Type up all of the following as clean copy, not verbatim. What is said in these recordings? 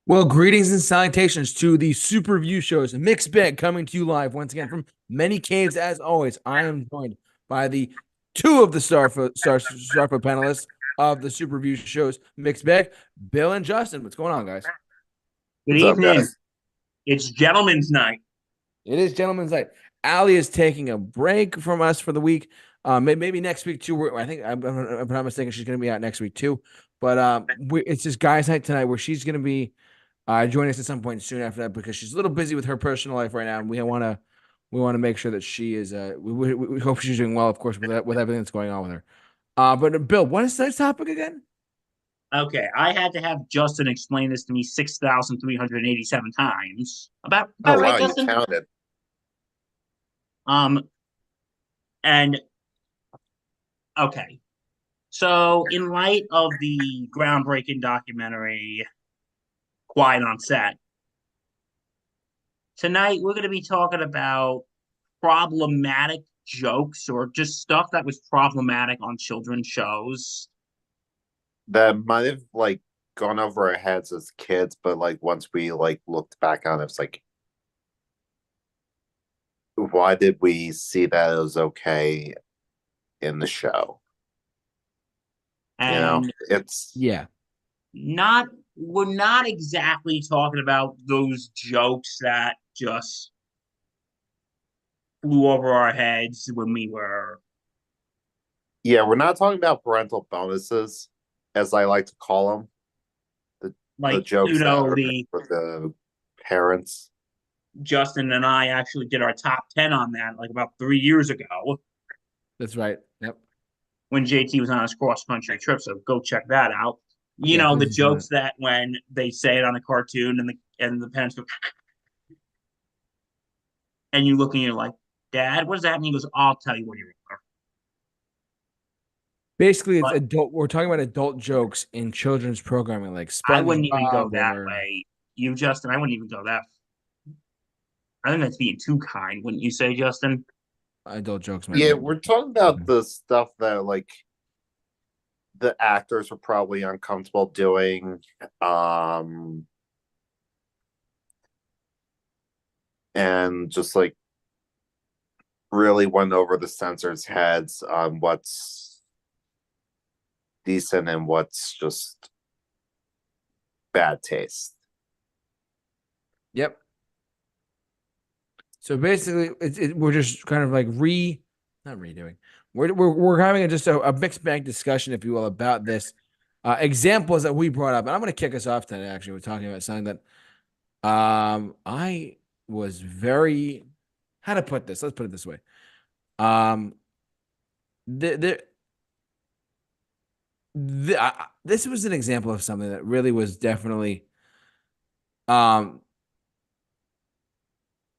Well, greetings and salutations to the Super Review Show's mixed bag coming to you live once again from many caves. As always, I am joined by the two of the Starfoot panelists of the Super Review Show's mixed bag, Bill and Justin. What's going on, guys? Good What's up, evening. guys? It's gentlemen's night. It is gentlemen's night. Allie is taking a break from us for the week. Maybe next week too. I think I'm not mistaken. She's going to be out next week too. But it's just guys' night tonight where she's going to be join us at some point soon after that because she's a little busy with her personal life right now, and we want to make sure that she is. We hope she's doing well, of course, with everything that's going on with her. But Bill, what is tonight's topic again? Okay, I had to have Justin explain this to me 6,387 times. About Oh right, wow, you Justin? counted. Um, and okay. So in light of the groundbreaking documentary Quiet on Set, tonight we're gonna be talking about problematic jokes or just stuff that was problematic on children's shows. That might have gone over our heads as kids, but once we looked back on it, it's like, why did we see that it was okay in the show? You know, And it's Yeah, not we're not exactly talking about those jokes that just flew over our heads when we were yeah, we're not talking about parental bonuses, as I like to call them, the like, jokes that are meant the for the parents. Justin and I actually did our top 10 on that like about 3 years ago that's right. Yep. when JT was on his cross country trip. So go check that out. You Yeah, know, the please do that. jokes that when they say it on a cartoon and the parents go and you look and you're like, Dad, what does that mean? He goes, I'll tell you when you're older. Basically, it's But adult. We're talking about adult jokes in children's programming, like I wouldn't even go SpongeBob that or way. You, Justin, I wouldn't even go that. I think that's being too kind, wouldn't you say, Justin? adult jokes. Might Yeah, be. we're talking about the stuff that the actors were probably uncomfortable doing. Um and just really went over the censors' heads on what's decent and what's just bad taste. Yep. So basically, we're just kind of like not redoing. We're having a mixed bag discussion, if you will, about this examples that we brought up, and I'm going to kick us off today. Actually, we're talking about something that I was very how to put this. Let's put it this way. Um, the, the, this was an example of something that really was definitely um,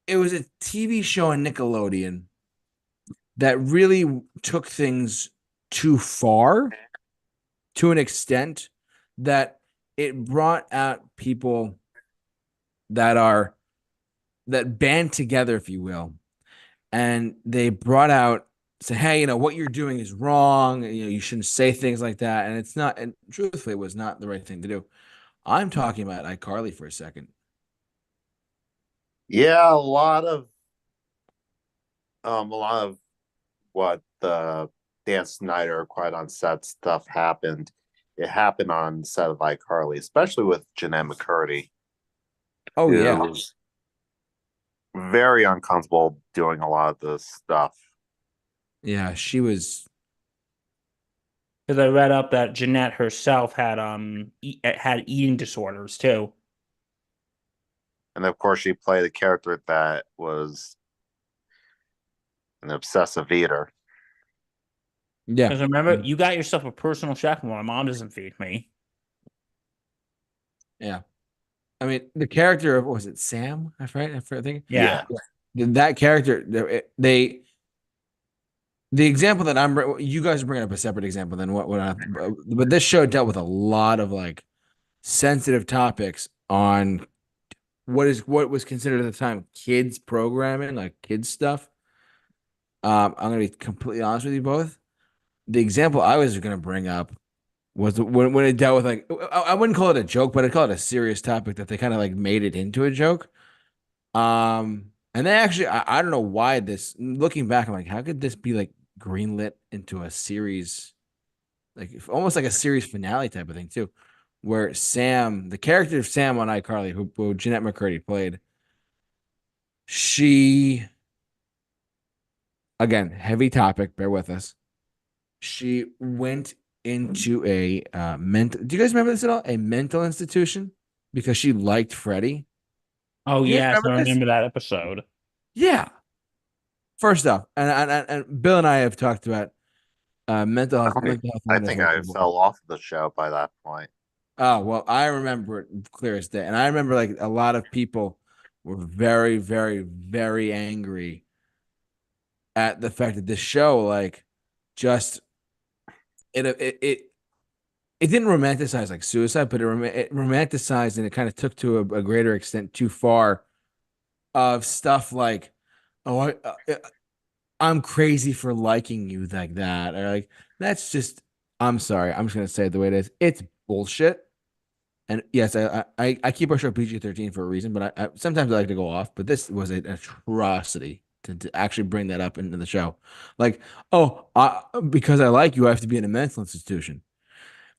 it was a TV show on Nickelodeon that really took things too far to an extent that it brought out people that are that band together, if you will, and they brought out say, hey, what you're doing is wrong. You shouldn't say things like that, and it's not. And truthfully, it was not the right thing to do. I'm talking about iCarly for a second. Yeah, a lot of what the Dan Snyder Quiet on Set stuff happened. It happened on set of iCarly, especially with Jeanette McCurdy, Oh yeah, who's very uncomfortable doing a lot of this stuff. yeah, she was. Because I read up that Jeanette herself had eating disorders too. And of course, she played a character that was an obsessive eater. Yeah, Because remember, you got yourself a personal chef. Well, my mom doesn't feed me. yeah. I mean, the character of what was it Sam? I think. Yeah. Yeah. That character, the example that you guys are bringing up a separate example than but this show dealt with a lot of like sensitive topics on what was considered at the time kids programming, like kids stuff. I'm gonna be completely honest with you both. The example I was gonna bring up was when it dealt with like I wouldn't call it a joke, but I'd call it a serious topic that they kind of like made it into a joke. And they actually I don't know why this looking back, I'm like, how could this be like greenlit into a series, like almost like a series finale type of thing too, where Sam, the character of Sam on iCarly, who Jeanette McCurdy played, she again, heavy topic, bear with us. She went into a mental. Do you guys remember this at all? A mental institution because she liked Freddie. Oh You guys yes, I remember this? remember that episode. Yeah. First off, and Bill and I have talked about mental health and I mental think health I before. fell off the show by that point. Oh well, I remember it clear as day, and I remember like a lot of people were very, very, very angry at the fact that this show like just it it didn't romanticize like suicide, but it romanticized and it kind of took to a greater extent too far of stuff like, oh, I'm crazy for liking you like that, or like that's just. I'm sorry, I'm just gonna say it the way it is. It's bullshit. And yes, I keep our show PG-13 for a reason, but I sometimes I like to go off. But this was an atrocity to actually bring that up into the show. Like, oh, because I like you, I have to be in a mental institution.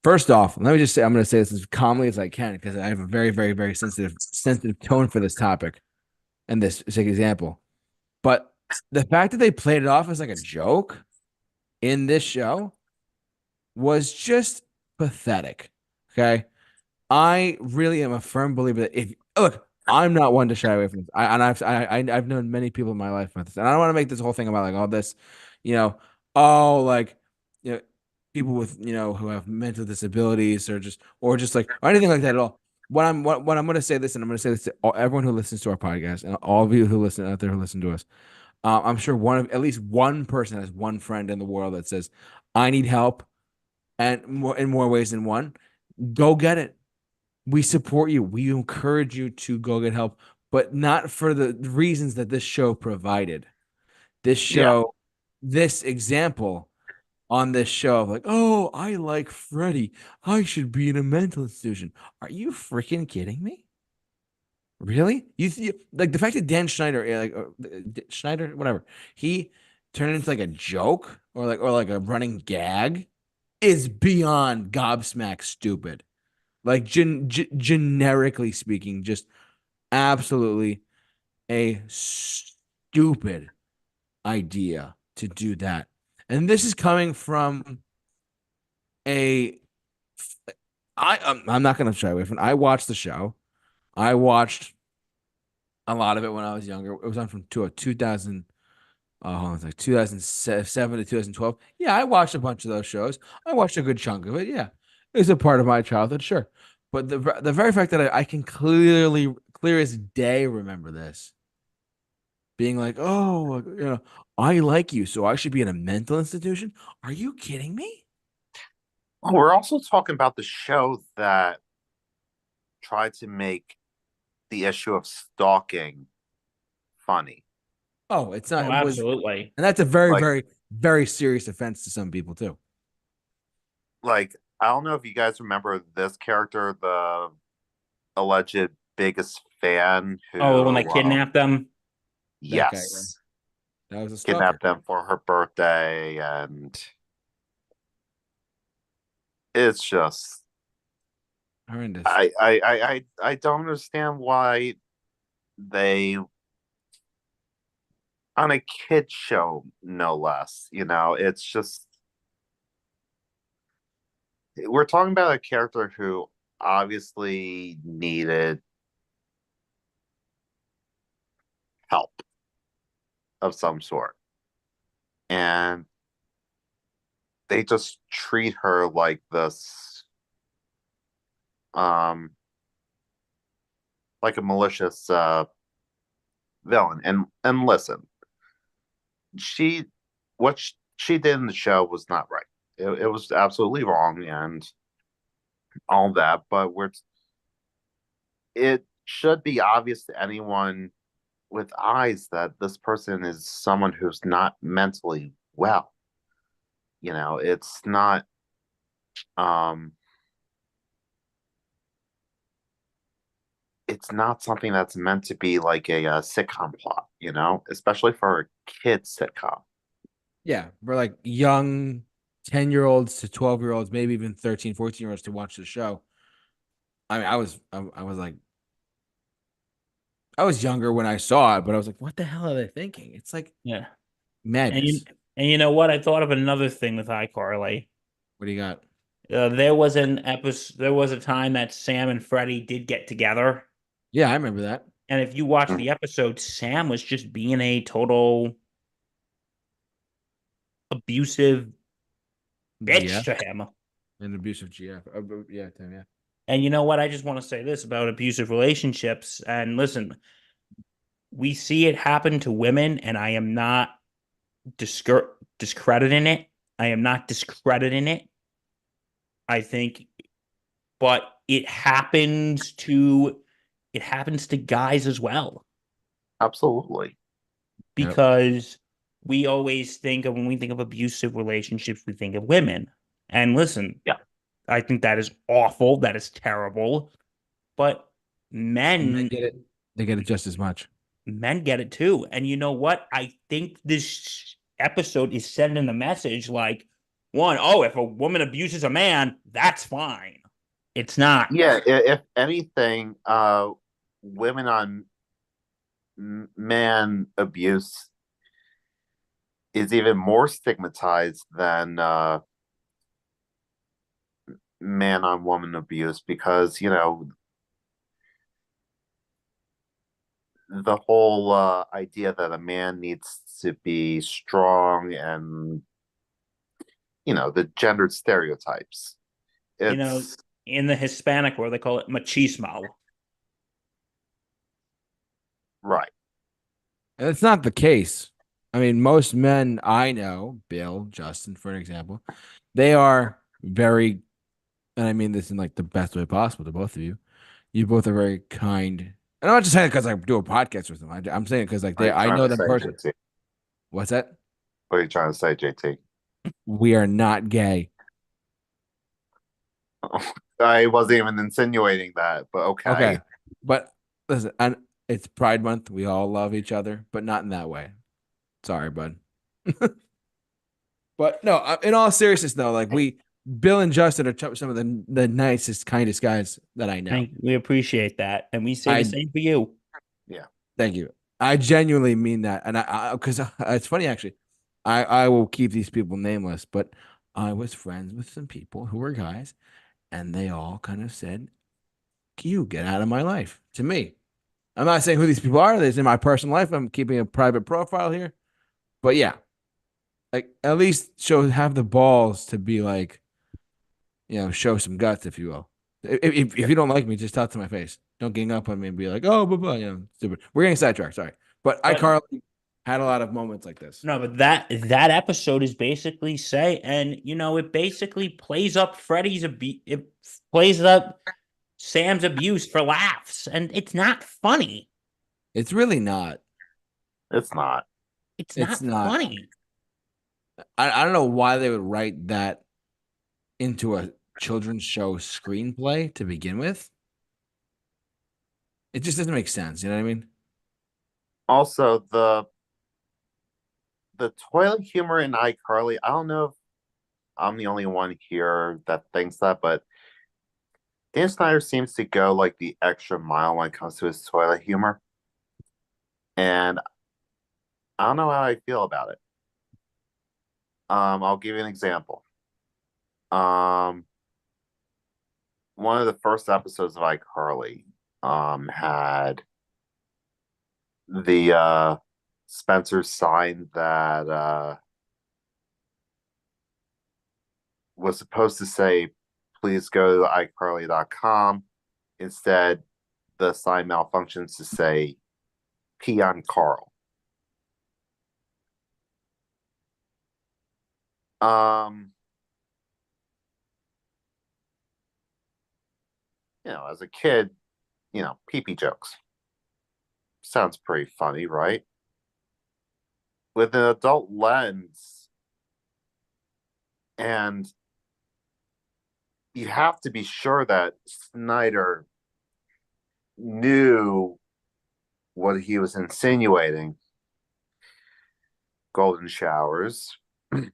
First off, let me just say I'm going to say this as calmly as I can because I have a very, very, very sensitive tone for this topic and this example. But the fact that they played it off as like a joke in this show was just pathetic. Okay. I really am a firm believer that if look, I'm not one to shy away from this. I've known many people in my life about this, and I don't want to make this whole thing about like all this, you know, oh like you know, people with who have mental disabilities or just like or anything like that at all. What I'm going to say this, and I'm going to say this to everyone who listens to our podcast and all of you who listen out there who listen to us. I'm sure at least one person has one friend in the world that says, "I need help," and more in more ways than one. Go get it. We support you. We encourage you to go get help, but not for the reasons that this show provided. This Yeah. show, this example on this show of like, oh, I like Freddie. I should be in a mental institution. Are you freaking kidding me? Really? Like the fact that Dan Schneider, Schneider, whatever, he turned it into like a joke or like a running gag is beyond gobsmack stupid. Like generically speaking, just absolutely a stupid idea to do that. And this is coming from a I'm not going to shy away from it. I watched the show. I watched a lot of it when I was younger. It was on from 2000 hold on, it's like 2007 to 2012. Yeah, I watched a bunch of those shows. I watched a good chunk of it. Yeah. It was a part of my childhood, sure. But the very fact that I can clear as day remember this being like, oh, I like you, so I should be in a mental institution. Are you kidding me? Well, we're also talking about the show that tried to make the issue of stalking funny. Oh, it's not. Oh, It was, absolutely. and that's a very, Like, very, very serious offense to some people too. like I don't know if you guys remember this character, the alleged biggest fan Oh, when they who, kidnapped them. That guy, yeah. yes, That was a stalker. kidnapped them for her birthday, and it's just Horrendous. I don't understand why they on a kid show, no less. It's just we're talking about a character who obviously needed help of some sort. And they just treat her like this um like a malicious villain. And listen, she what she did in the show was not right. It was absolutely wrong and all that, but it should be obvious to anyone with eyes that this person is someone who's not mentally well. It's not it's not something that's meant to be like a, sitcom plot, especially for a kid's sitcom. Yeah, for like young 10-year-olds to 12-year-olds, maybe even 13, 14-year-olds to watch the show. I mean, I was like, I was younger when I saw it, but I was like, what the hell are they thinking? It's like Yeah. And you madness. and you know what? I thought of another thing with iCarly. What do you got? There was an episode. There was a time that Sam and Freddie did get together, Yeah, I remember that. and if you watch Mhm. the episode, Sam was just being a total abusive bitch GF, to him. an abusive GF. Yeah, Tim, yeah. And you know what? I just want to say this about abusive relationships. And listen, we see it happen to women, and I am not discrediting it. I am not discrediting it. I think, but it happens to guys as well, Absolutely. Yep. because we always think of when we think of abusive relationships, we think of women. And listen, Yeah. I think that is awful. That is terrible. But And they men get it. They get it just as much. men get it too. And you know what? I think this episode is sending a message like, one, oh, if a woman abuses a man, that's fine. It's not. Yeah, if anything, women on man abuse is even more stigmatized than man on woman abuse because the whole idea that a man needs to be strong and the gendered stereotypes. You know, It's in the Hispanic world, they call it machismo. right. And it's not the case. I mean, most men I know, Bill, Justin, for an example, they are very, and I mean this in like the best way possible to both of you. You both are very kind. And I'm not just saying it because I do a podcast with them. I'm saying it because like What are you I trying know to them say, personally. JT? What's that? What are you trying to say, JT? We are not gay. I wasn't even insinuating that, but okay. Okay. But listen, and it's Pride Month. We all love each other, but not in that way. Sorry, bud. But no, in all seriousness, though, like Bill and Justin are some of the nicest, kindest guys that I know. We appreciate that. And we say the I same for you. Yeah. Thank you. I genuinely mean that, and because it's funny actually. I will keep these people nameless, but I was friends with some people who were guys, and they all kind of said, "You get out of my life." To me, I'm not saying who these people are. They're in my personal life. I'm keeping a private profile here, but yeah, like at least have the balls to be like, show some guts, if you will. If you don't like me, just tell it to my face. Don't gang up on me and be like, oh, blah, blah, stupid. We're getting sidetracked. Sorry. But But iCarly had a lot of moments like this. no, but that episode is basically and it basically plays up it plays up Sam's abuse for laughs, and it's not funny. It's really not. It's not. It's It's not not. funny. I don't know why they would write that into a children's show screenplay to begin with. It just doesn't make sense. You know what I mean? Also, the toilet humor in iCarly, I don't know if I'm the only one here that thinks that, but Dan Snyder seems to go like the extra mile when it comes to his toilet humor. And I don't know how I feel about it. I'll give you an example. Um, one of the first episodes of iCarly had the Spencer sign that was supposed to say, please go to iCarly.com. Instead, the sign malfunctions to say, pee on Carl. Um, as a kid, pee pee jokes. Sounds pretty funny, right? With an adult lens, and you have to be sure that Snyder knew what he was insinuating, golden showers. You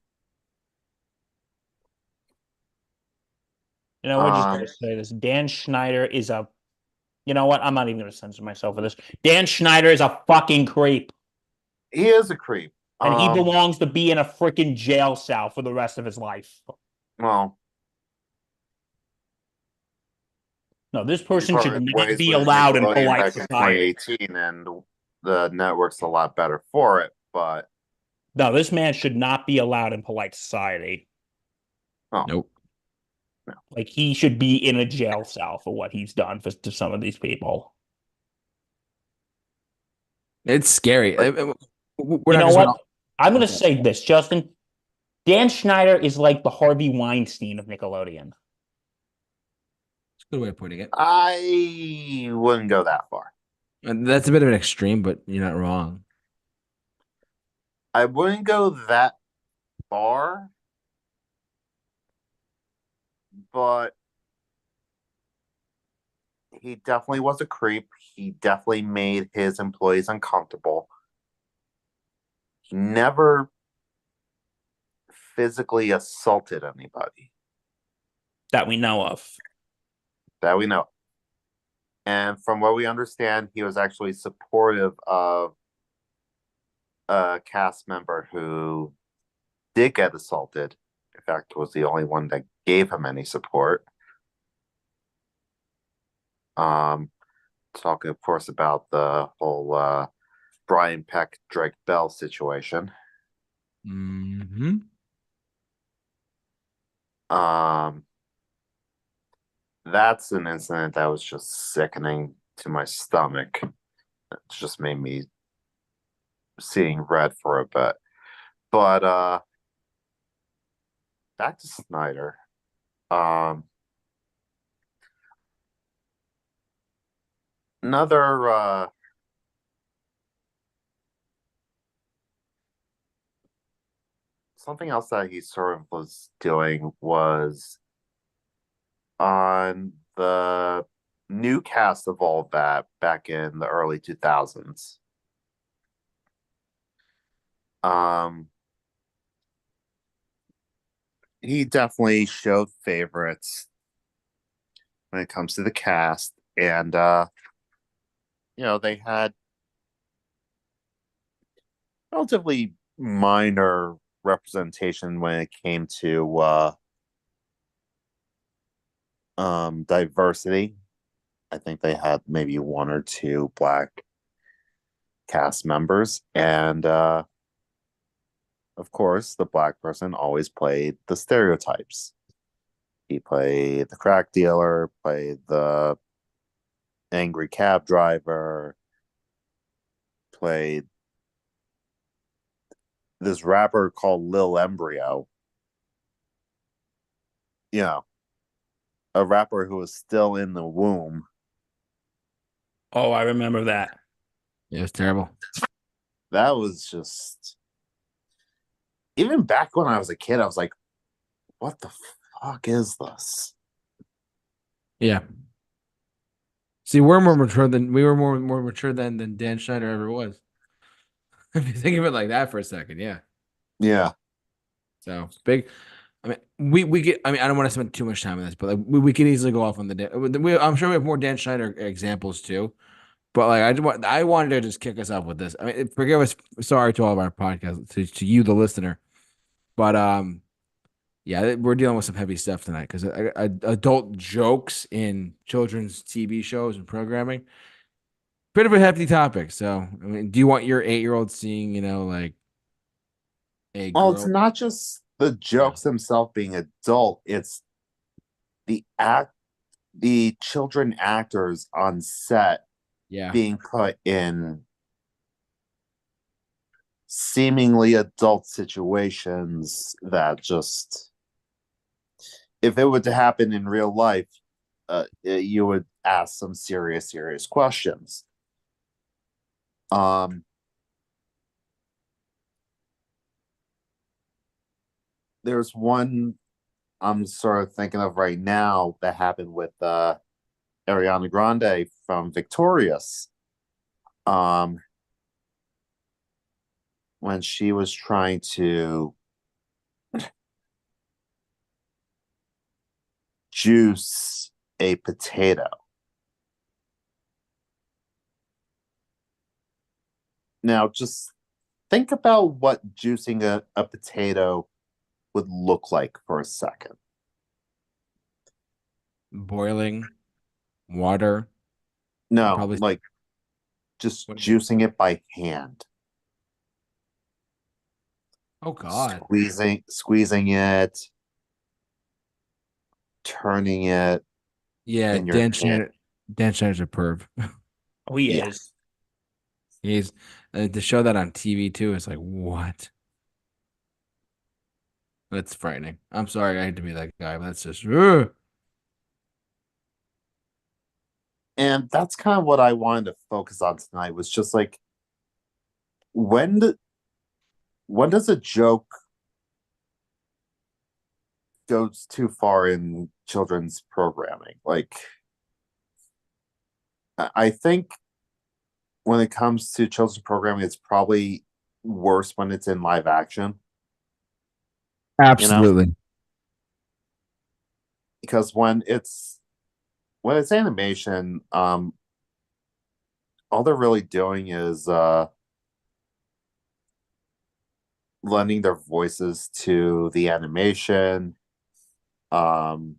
know, we're just going to say this. Dan Schneider is a. You know what? I'm not even going to censor myself for this. Dan Schneider is a fucking creep. He is a creep. And he belongs to be in a freaking jail cell for the rest of his life. Well, no, this person should not be with allowed in Nickelodeon polite back in society. 2018, and the network's a lot better for it. But no, this man should not be allowed in polite society. Oh. Nope. No. Like, he should be in a jail cell for what he's done to some of these people. It's scary. You know what? I'm going to say this, Justin. Dan Schneider is like the Harvey Weinstein of Nickelodeon. That's a good way of putting it. I wouldn't go that far. That's a bit of an extreme, but you're not wrong. I wouldn't go that far, but he definitely was a creep. He definitely made his employees uncomfortable. He never physically assaulted anybody that we know of. And from what we understand, he was actually supportive of a cast member who did get assaulted. In fact, was the only one that gave him any support. Talking, of course, about the whole Brian Peck, Drake Bell situation. Mm-hmm. That's an incident that was just sickening to my stomach. It just made me seeing red for a bit. But back to Snyder. Another something else that he sort of was doing was on the new cast of all of that back in the early 2000s. He definitely showed favorites when it comes to the cast, and they had relatively minor representation when it came to diversity. I think they had maybe one or two black cast members, and of course the black person always played the stereotypes. He played the crack dealer, played the angry cab driver, played this rapper called Lil Embryo. A rapper who was still in the womb. Oh, I remember that. Yeah, it was terrible. That was just, even back when I was a kid, I was like, what the fuck is this? Yeah. See, we're more mature than we were more mature than Dan Schneider ever was. If you think of it like that for a second, yeah. Yeah. So big. I mean, we get. I mean, I don't want to spend too much time on this, but like we could easily go off on I'm sure we have more Dan Schneider examples too. But like, I wanted to just kick us off with this. I mean, forgive us. Sorry to all of our podcasts, to you, the listener. But yeah, we're dealing with some heavy stuff tonight because adult jokes in children's TV shows and programming, bit of a hefty topic. So, I mean, do you want your 8-year-old seeing, like a Well, girl? it's not just the jokes themselves being adult; it's the children actors on set, being put in seemingly adult situations that just, if it were to happen in real life, you would ask some serious questions. There's one I'm sort of thinking of right now that happened with Ariana Grande from Victorious, um, when she was trying to juice a potato. Now, just think about what juicing a potato would look like for a second. Boiling water. No, Probably. like just What is it? juicing it by hand, Oh God. squeezing it, turning it Yeah, in your hand. Dan Schneider's a perv. Oh, he Yeah. is. He's to show that on TV too. It's like what? That's frightening. I'm sorry, I hate to be that guy, but that's just. Ugh. And that's kind of what I wanted to focus on tonight was just like when do, when does a joke goes too far in children's programming? Like I think when it comes to children's programming, it's probably worse when it's in live action, you know, Absolutely. because when it's animation, all they're really doing is lending their voices to the animation. Um,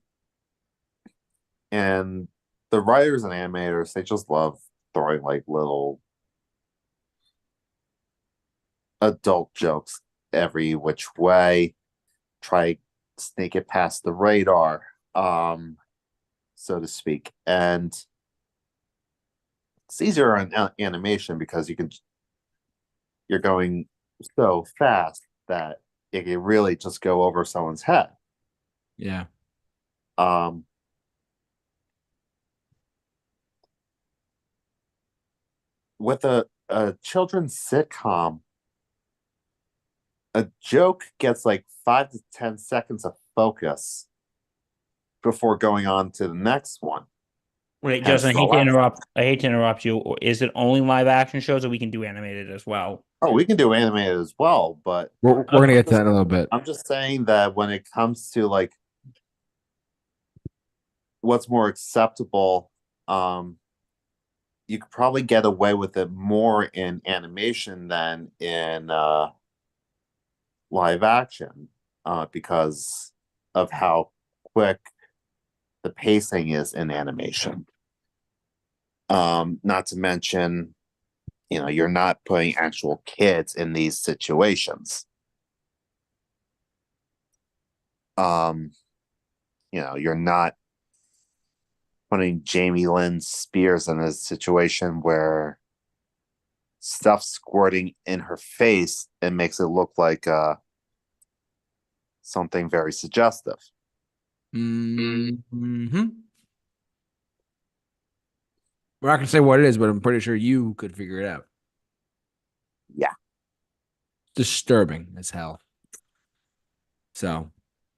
and the writers and animators, they just love throwing like little adult jokes every which way, try sneak it past the radar, so to speak. And it's easier on animation because you're going so fast that it can really just go over someone's head. Yeah. Um, with a children's sitcom, a joke gets like 5 to 10 seconds of focus before going on to the next one. Wait, Hence Justin, the last. I hate to interrupt you. Is it only live action shows, or we can do animated as well? Oh, we can do animated as well, but We're gonna Okay. get to that in a little bit. I'm just saying that when it comes to like what's more acceptable, um, you could probably get away with it more in animation than in live action, because of how quick the pacing is in animation. Not to mention, you're not putting actual kids in these situations. Um, you're not putting Jamie Lynn Spears in a situation where stuff squirting in her face and makes it look like something very suggestive. Mm-hmm. We're not gonna say what it is, but I'm pretty sure you could figure it out. Yeah. Disturbing as hell. So,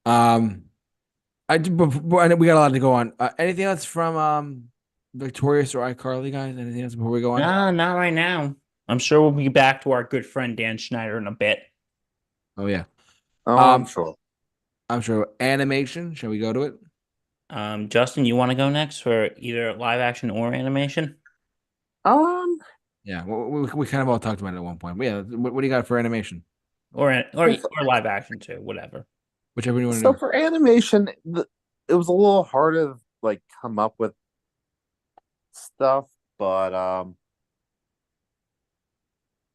um, we got a lot to go on. Anything else from Victorious or iCarly, guys? Anything else before we go on? No, not right now. I'm sure we'll be back to our good friend Dan Schneider in a bit. Oh yeah. Oh, I'm Um, sure. I'm sure animation. Shall we go to it? Justin, you want to go next for either live action or animation? Um, Yeah, we kind of all talked about it at one point. But yeah, what do you got for animation? Or live action too, whatever. Whichever you want to so do. for animation, it was a little hard to like come up with stuff, but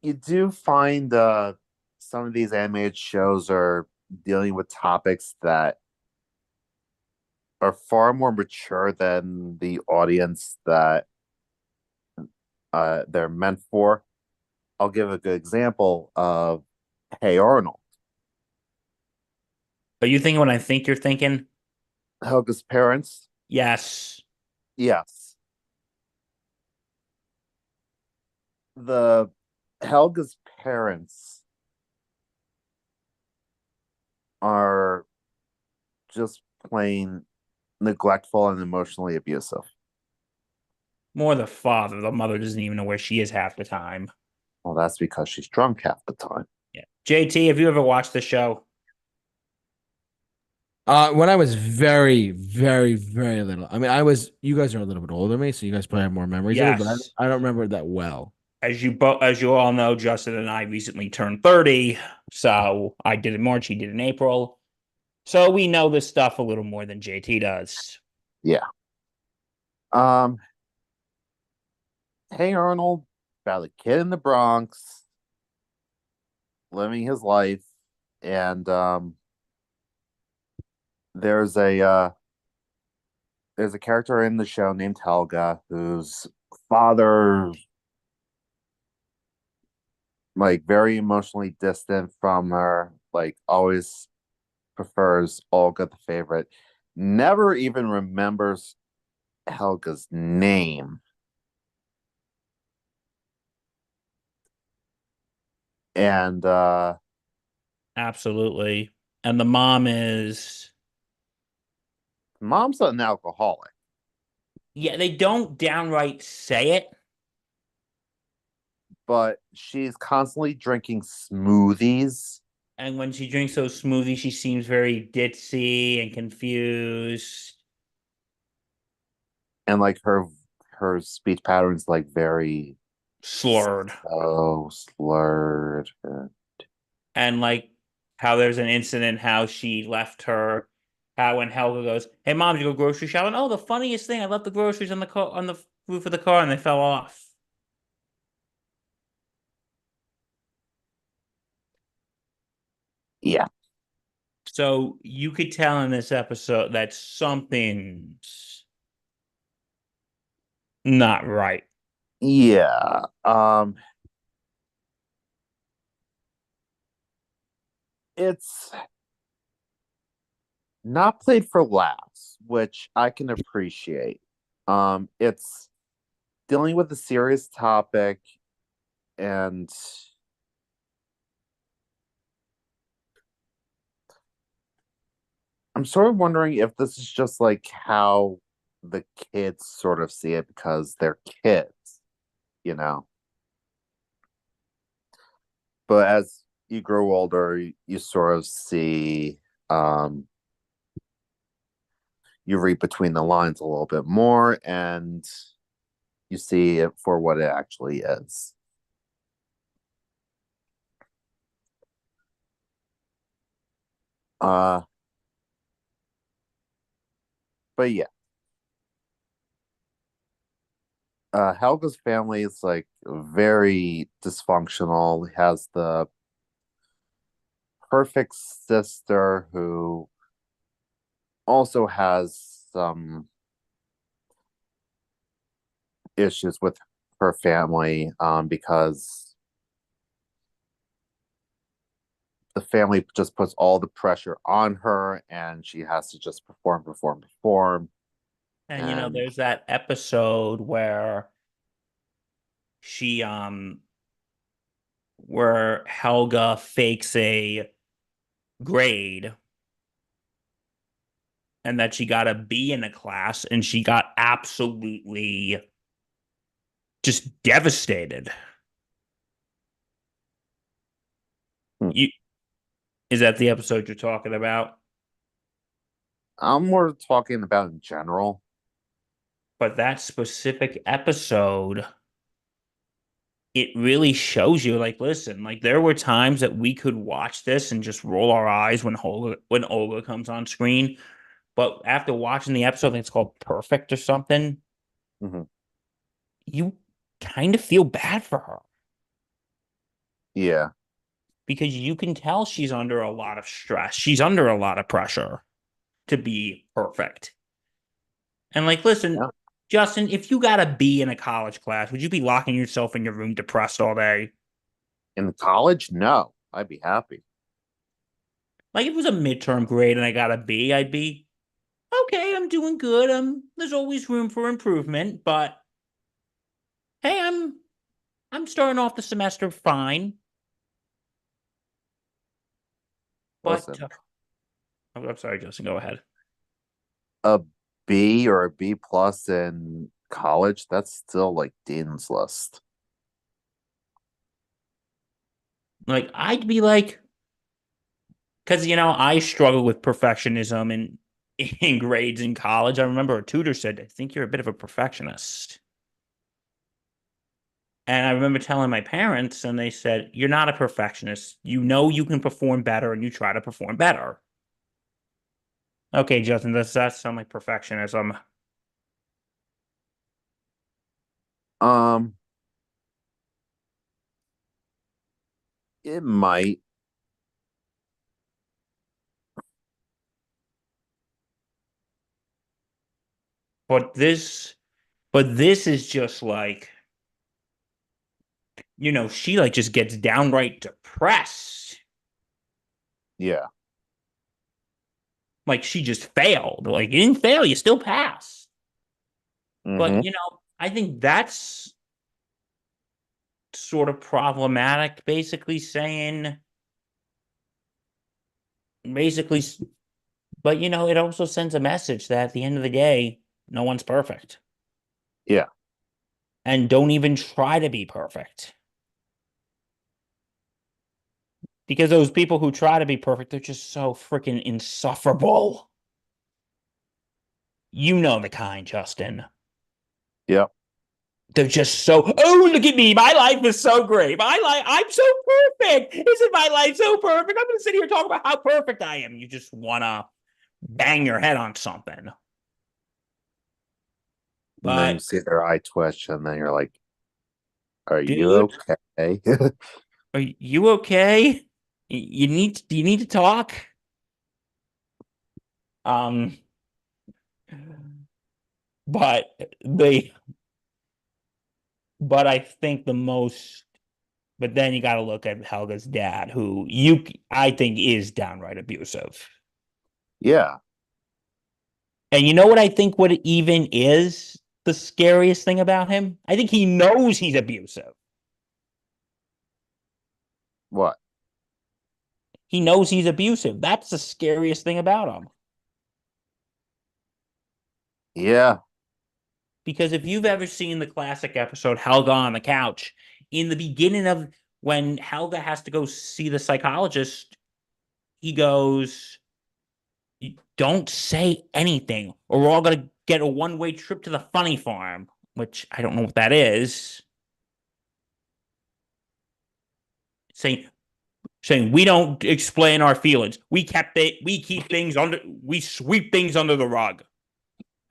you do find some of these animated shows are dealing with topics that are far more mature than the audience that they're meant for. I'll give a good example of Hey Arnold. Are you thinking what I think you're thinking? Helga's parents. Yes. Yes. The Helga's parents are just plain neglectful and emotionally abusive. More the father. The mother doesn't even know where she is half the time. Well, that's because she's drunk half the time. Yeah. JT, have you ever watched the show? When I was very, very, very little. I mean, you guys are a little bit older than me, so you guys probably have more memories of it, but Yes. I don't remember it that well. As you all know, Justin and I recently turned 30. So I did in March, he did in April. So we know this stuff a little more than JT does. Yeah. Um, Hey Arnold, about a kid in the Bronx living his life, and there's a uh, there's a character in the show named Helga whose father, like, very emotionally distant from her, like, always prefers Olga the favorite, never even remembers Helga's name. And Absolutely. And the mom is, mom's an alcoholic. yeah, they don't downright say it. But she's constantly drinking smoothies. And when she drinks those smoothies, she seems very ditzy and confused. And like her speech patterns, like, very Slurred. slurred. And like how there's an incident, how she left her, how when Helga goes, "Hey mom, did you go grocery shopping?" Oh, the funniest thing, I left the groceries on the car on the roof of the car and they fell off. Yeah. So you could tell in this episode that something's not right. Yeah. It's not played for laughs, which I can appreciate. It's dealing with a serious topic, and I'm sort of wondering if this is just like how the kids sort of see it because they're kids, you know. But as you grow older, you sort of see, um, you read between the lines a little bit more, and you see it for what it actually is. Uh, but yeah, Helga's family is like very dysfunctional. He has the perfect sister who also has some issues with her family, because the family just puts all the pressure on her and she has to just perform, perform, perform. And And there's that episode she where Helga fakes a grade and that she got a B in a class and she got absolutely just devastated. hmm, You Is that the episode you're talking about? I'm more talking about in general. But that specific episode, it really shows you, like, listen, like there were times that we could watch this and just roll our eyes when Olga comes on screen. But after watching the episode, I think it's called Perfect or something, Mhm. you kind of feel bad for her Yeah. because you can tell she's under a lot of stress. She's under a lot of pressure to be perfect. And like, listen, Yeah. Justin, if you got a B in a college class, would you be locking yourself in your room depressed all day? In college, no, I'd be happy. Like, if it was a midterm grade and I got a B, I'd be okay. I'm doing good. There's always room for improvement, but hey, I'm starting off the semester fine. But Listen, I'm sorry, Justin. Go ahead. a B or a B plus in college, that's still like Dean's List. Like, I'd be like, because, I struggle with perfectionism in grades in college. I remember a tutor said, I think you're a bit of a perfectionist. And I remember telling my parents, and they said, you're not a perfectionist. You know you can perform better, and you try to perform better. Okay, Justin, does that sound like perfectionism? Um, it might. But this is just like, she like just gets downright depressed. Yeah. Like she just failed. Like you didn't fail, you still passed. But Mm-hmm. I think that's sort of problematic, basically, but it also sends a message that at the end of the day, no one's perfect. Yeah. And don't even try to be perfect. Because those people who try to be perfect, they're just so freaking insufferable. You know the kind, Justin. Yep. They're just so, oh, look at me. My life is so great. I'm so perfect. Isn't my life so perfect? I'm going to sit here and talk about how perfect I am. You just want to bang your head on something. And then you But, see their eye twitch, and then you're like, "Are you dude, okay?" are you okay? Do you need to talk? Um, but they, but I think the most, but then you got to look at Helga's dad, who I think is downright abusive. Yeah. And you know what I think what even is the scariest thing about him? I think he knows he's abusive. What? He knows he's abusive. That's the scariest thing about him. Yeah. Because if you've ever seen the classic episode Helga on the Couch, in the beginning of when Helga has to go see the psychologist, he goes, don't say anything, or we're all going to get a one-way trip to the funny farm, which I don't know what that is. Saying we don't explain our feelings. We keep things under, we sweep things under the rug.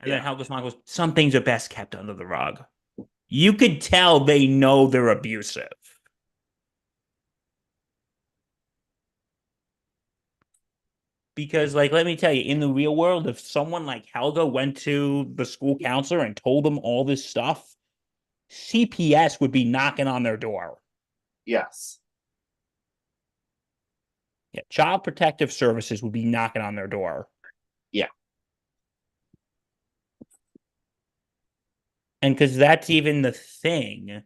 And then Helga's mom goes, some things are best kept under the rug. You could tell they know they're abusive. Because, like, let me tell you, in the real world, if someone like Helga went to the school counselor and told them all this stuff, CPS would be knocking on their door. Yes. Yeah, Child Protective Services would be knocking on their door. Yeah. And because that's even the thing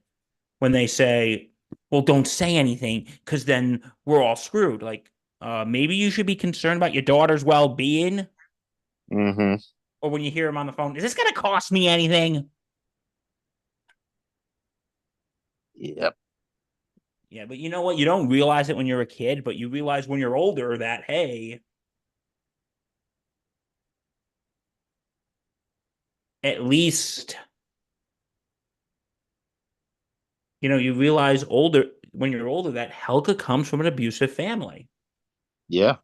when they say, well, don't say anything because then we're all screwed. Like, maybe you should be concerned about your daughter's well being. Mm-hmm. Or when you hear him on the phone, is this going to cost me anything? Yep. Yeah, but you know what? You don't realize it when you're a kid, but you realize when you're older that, hey, at least, you realize when you're older that Helga comes from an abusive family. Yeah.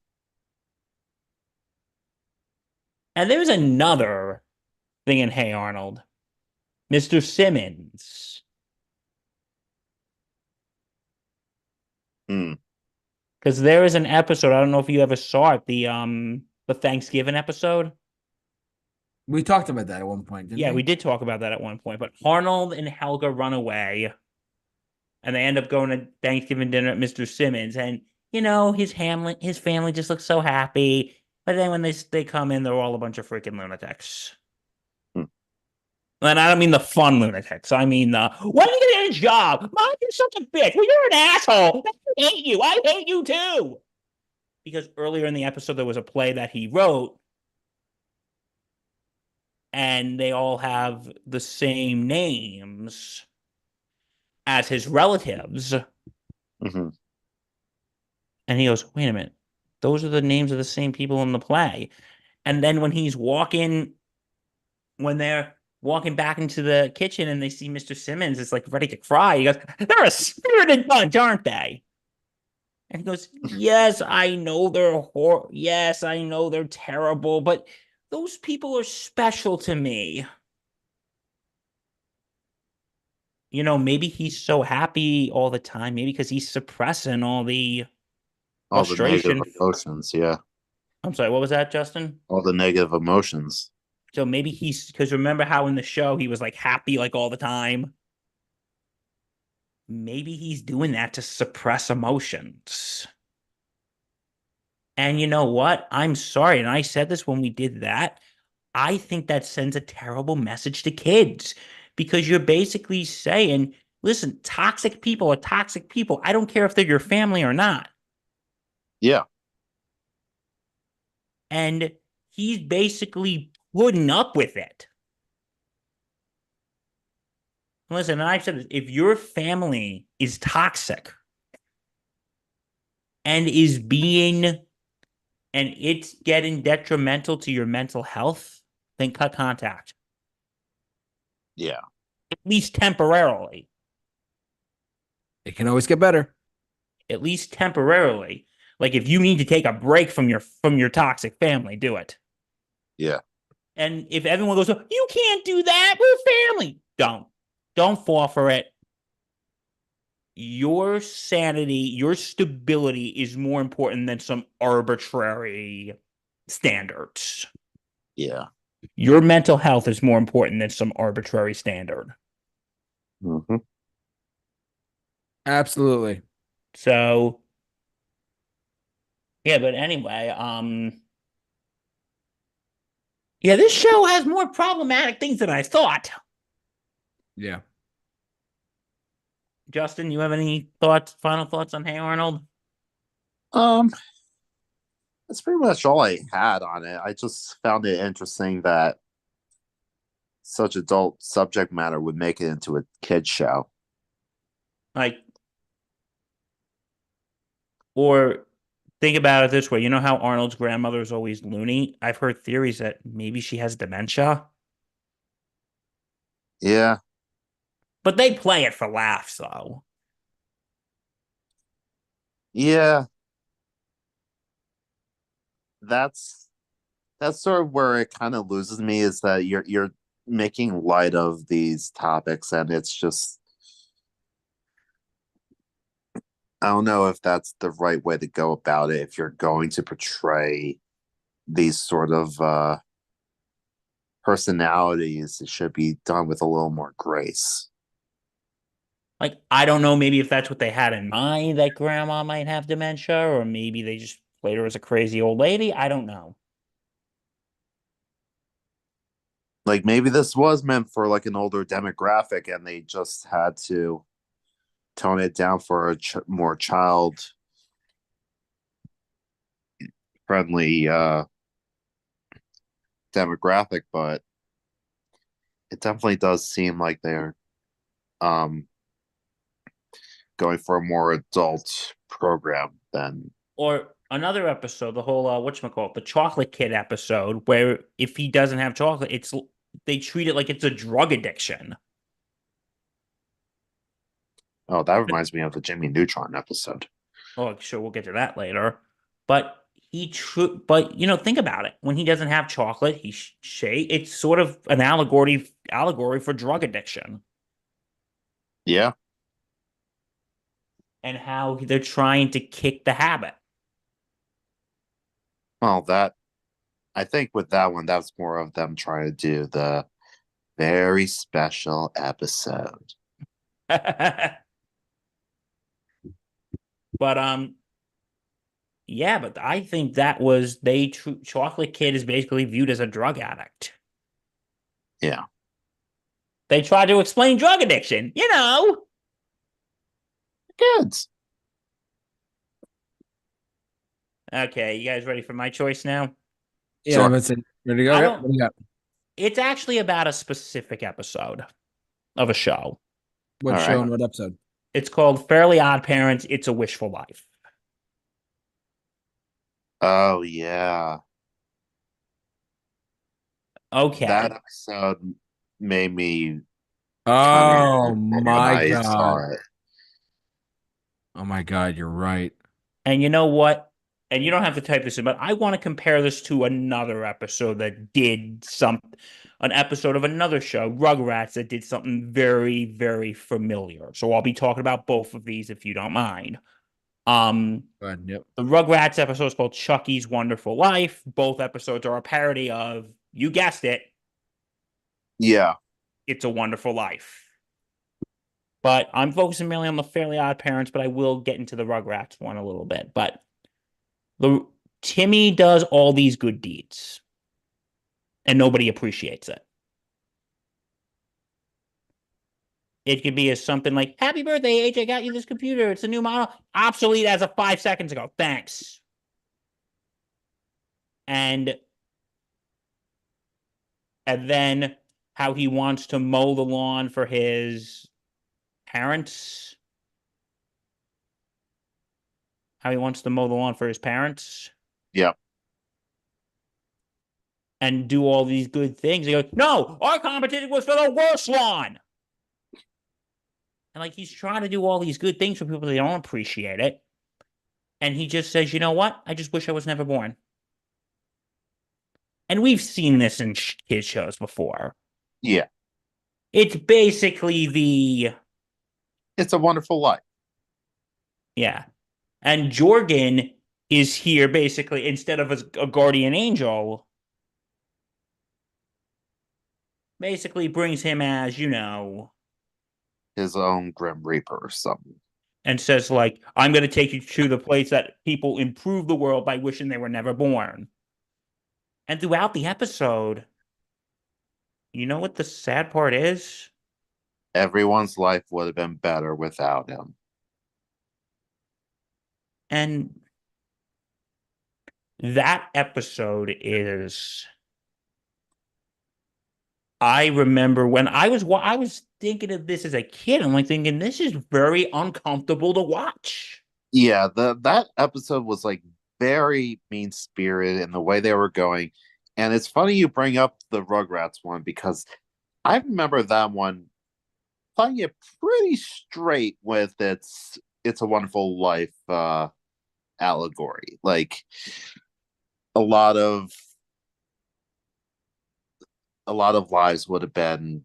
And there's another thing in Hey Arnold, Mr. Simmons. Hmm. Because there is an episode, I don't know if you ever saw it, the Thanksgiving episode. We talked about that at one point, didn't Yeah, we? we did talk about that at one point. But Arnold and Helga run away, and they end up going to Thanksgiving dinner at Mr. Simmons. And his family just looks so happy. But then when they come in, they're all a bunch of freaking lunatics. Hmm. And I don't mean the fun lunatics. I mean the when are you gonna get a job? Mom, you're such a bitch. Well, you're an asshole. I hate you. I hate you too. Because earlier in the episode there was a play that he wrote, and they all have the same names as his relatives. Hmm. And he goes, wait a minute, those are the names of the same people in the play. And then when they're walking back into the kitchen and they see Mr. Simmons, it's like ready to cry. He goes, they're a spirited bunch, aren't they? And he goes, yes, I know yes, I know they're terrible, but those people are special to me. Maybe he's so happy all the time, maybe because he's suppressing all the All the negative frustration. emotions. Yeah. I'm sorry, what was that, Justin? All the negative emotions. So maybe because remember how in the show he was like happy like all the time? Maybe he's doing that to suppress emotions. And you know what? I'm sorry. And I said this when we did that. I think that sends a terrible message to kids because you're basically saying, listen, toxic people are toxic people. I don't care if they're your family or not. Yeah. And he's basically putting up with it. Listen, and I've said this, if your family is toxic and it's getting detrimental to your mental health, then cut contact, Yeah. at least temporarily. It can always get better. At least temporarily. Like if you need to take a break from your toxic family, do it. Yeah. And if everyone goes, you can't do that, we're family. Don't fall for it. Your sanity, your stability is more important than some arbitrary standards. Yeah. Your mental health is more important than some arbitrary standard. Hmm. Absolutely. So, yeah, but anyway, yeah, this show has more problematic things than I thought. Yeah. Justin, you have any final thoughts on Hey Arnold? Um, that's pretty much all I had on it. I just found it interesting that such adult subject matter would make it into a kid show. Like, or think about it this way. You know how Arnold's grandmother is always loony? I've heard theories that maybe she has dementia, Yeah. but they play it for laughs, though. Yeah. That's that's sort of where it kind of loses me is that you're making light of these topics and it's just I don't know if that's the right way to go about it if you're going to portray these sort of personalities. It should be done with a little more grace. Like, I don't know, maybe if that's what they had in mind that grandma might have dementia, or maybe they just played her as a crazy old lady. I don't know. Like maybe this was meant for like an older demographic and they just had to tone it down for a more child friendly demographic, but it definitely does seem like they're um going for a more adult program than Or another episode, the whole whatchamacallit, the chocolate kid episode, where if he doesn't have chocolate, they treat it like it's a drug addiction. oh, that reminds me of the Jimmy Neutron episode. Oh, sure, we'll get to that later. But but think about it. When he doesn't have chocolate, it's sort of an allegory for drug addiction Yeah. and how they're trying to kick the habit. Well, that I think with that one, that's more of them trying to do the very special episode. But yeah, but I think that was chocolate kid is basically viewed as a drug addict. Yeah. They tried to explain drug addiction, Good. Okay, you guys ready for my choice now? Yeah, Sure. Vincent. Ready to go? I Yep. don't What do you got? It's actually about a specific episode of a show. What All show right. and what episode? It's called Fairly Odd Parents. It's a Wishful Life. Oh yeah, Okay. that episode made me kind of Oh when my I god. saw it. Oh my god, you're right. And you know what? And you don't have to type this in, but I want to compare this to another episode that did an episode of another show, Rugrats, that did something very, very familiar. So I'll be talking about both of these if you don't mind. Go ahead. Yep. The Rugrats episode is called Chucky's Wonderful Life. Both episodes are a parody of, you guessed it, Yeah, It's a Wonderful Life. But I'm focusing mainly on the Fairly Odd Parents, but I will get into the Rugrats one a little bit. But the Timmy does all these good deeds, and nobody appreciates it. It could be as something like, "Happy birthday, AJ! Got you this computer. It's a new model. Obsolete as of 5 seconds ago. Thanks." And then how he wants to mow the lawn for his parents. How he wants to mow the lawn for his parents yeah. and do all these good things. He goes, "No, our competition was for the worst lawn." And like he's trying to do all these good things for people that don't appreciate it. And he just says, "You know what? I just wish I was never born." And we've seen this in kids shows before. Yeah, It's basically It's a Wonderful Life. yeah. And Jorgen is here basically instead of a guardian angel, basically brings him as, His own Grim Reaper or something. and says, like, "I'm going to take you to the place that people improve the world by wishing they were never born." And throughout the episode, you know what the sad part is? Everyone's life would have been better without him. And that episode is, I remember when I was thinking of this as a kid. I'm like thinking this is very uncomfortable to watch. Yeah, that episode was like very mean spirited in the way they were going. And it's funny you bring up the Rugrats one because I remember that one playing it pretty straight with It's a Wonderful Life allegory. Like a lot of lives would have been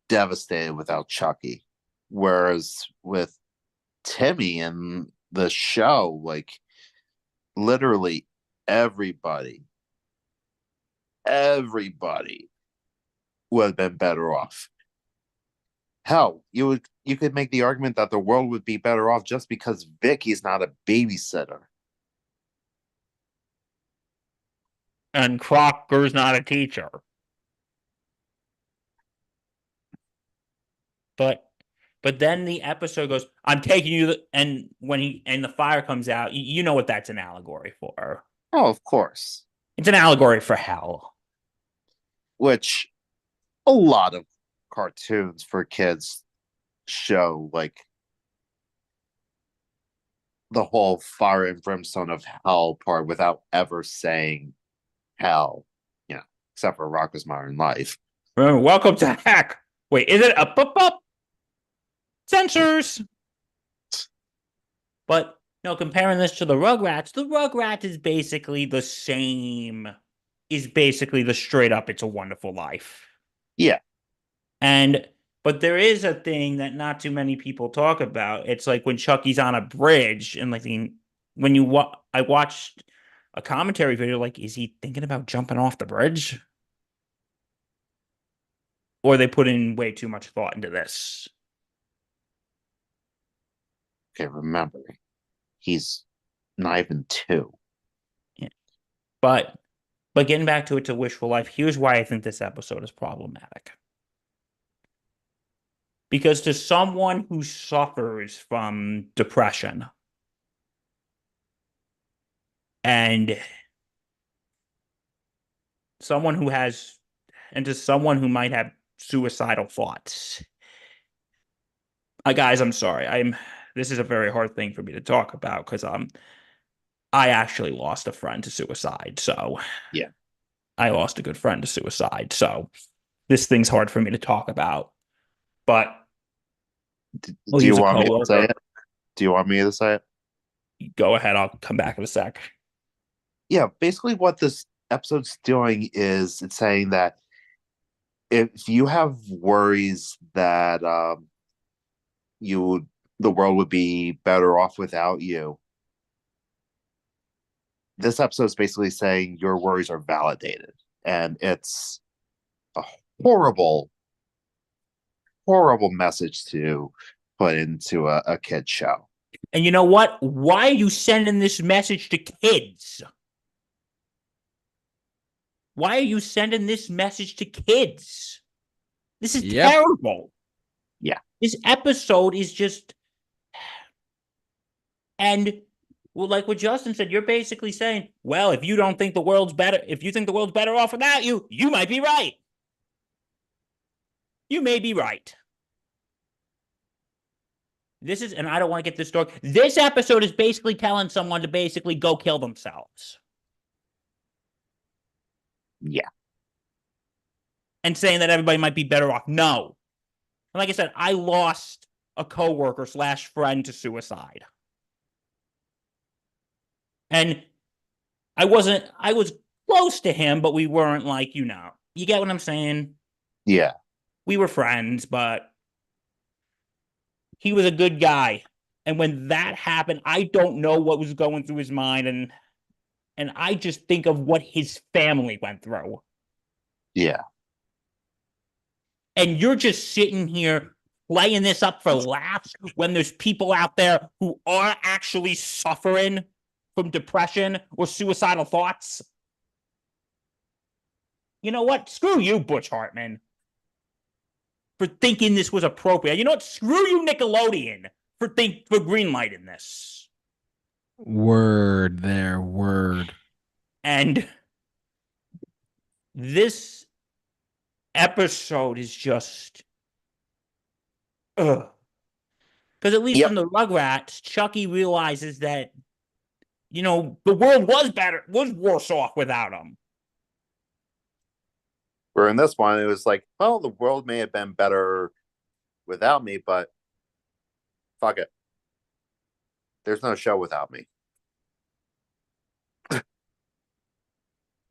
devastated without Chucky. Whereas with Timmy and the show, like literally everybody, everybody would have been better off. Hell, you could make the argument that the world would be better off just because Vicky's not a babysitter. And Crocker's not a teacher. But then the episode goes, "I'm taking you," and when the fire comes out, you know what that's an allegory for. Oh, of course. It's an allegory for hell. Which a lot of cartoons for kids show like the whole fire and brimstone of hell part without ever saying hell, except for Rocko's Modern Life. Remember, welcome to heck. Wait, is it up? Censors. But no, comparing this to the Rugrats is basically the same. Is basically the straight up "It's a Wonderful Life." Yeah. But there is a thing that not too many people talk about. It's like when Chucky's on a bridge, and like I watched a commentary video, like, is he thinking about jumping off the bridge? Or they put in way too much thought into this. Okay, remember, he's not even 2. Yeah. But getting back to It's a Wishful Life, here's why I think this episode is problematic. Because to someone who suffers from depression and someone who has and to someone who might have suicidal thoughts. Guys, I'm sorry. This is a very hard thing for me to talk about because I actually lost a friend to suicide. So Yeah. I lost a good friend to suicide. So this thing's hard for me to talk about. But Do you he's a want me to say coworker. it? Do you want me to say it? Go ahead. I'll come back in a sec. Yeah, basically what this episode's doing is it's saying that if you have worries that the world would be better off without you, this episode is basically saying your worries are validated, and it's a horrible, horrible message to put into a kid show. And you know what? Why are you sending this message to kids? Why are you sending this message to kids? This is terrible. Yeah. This episode is just. And well, like what Justin said, you're basically saying, well, if you don't think the world's better, if you think the world's better off without you, you might be right. You may be right. This is, and I don't want to get this story. This episode is basically telling someone to basically go kill themselves. Yeah. And saying that everybody might be better off. No. And like I said, I lost a coworker / friend to suicide. And I was close to him, but we weren't like, you get what I'm saying? Yeah. We were friends, but he was a good guy. And when that happened, I don't know what was going through his mind. And I just think of what his family went through. Yeah. And you're just sitting here playing this up for laughs when there's people out there who are actually suffering from depression or suicidal thoughts. You know what? Screw you, Butch Hartman, for thinking this was appropriate. You know what? Screw you, Nickelodeon, for greenlighting this. Word there, word. And this episode is just, ugh. Because at least in the Rugrats, Chucky realizes that, the world was worse off without him. Where in this one, it was like, well, the world may have been better without me, but fuck it. There's no show without me.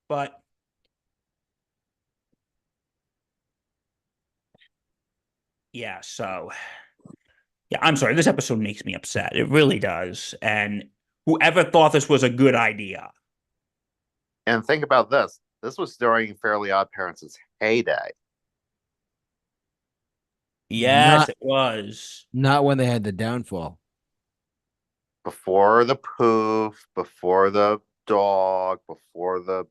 But yeah, so yeah, I'm sorry. This episode makes me upset. It really does. And whoever thought this was a good idea. And think about this. This was during Fairly Odd Parents' heyday. Yes, it was. Not when they had the downfall. Before the poof, before the dog, before the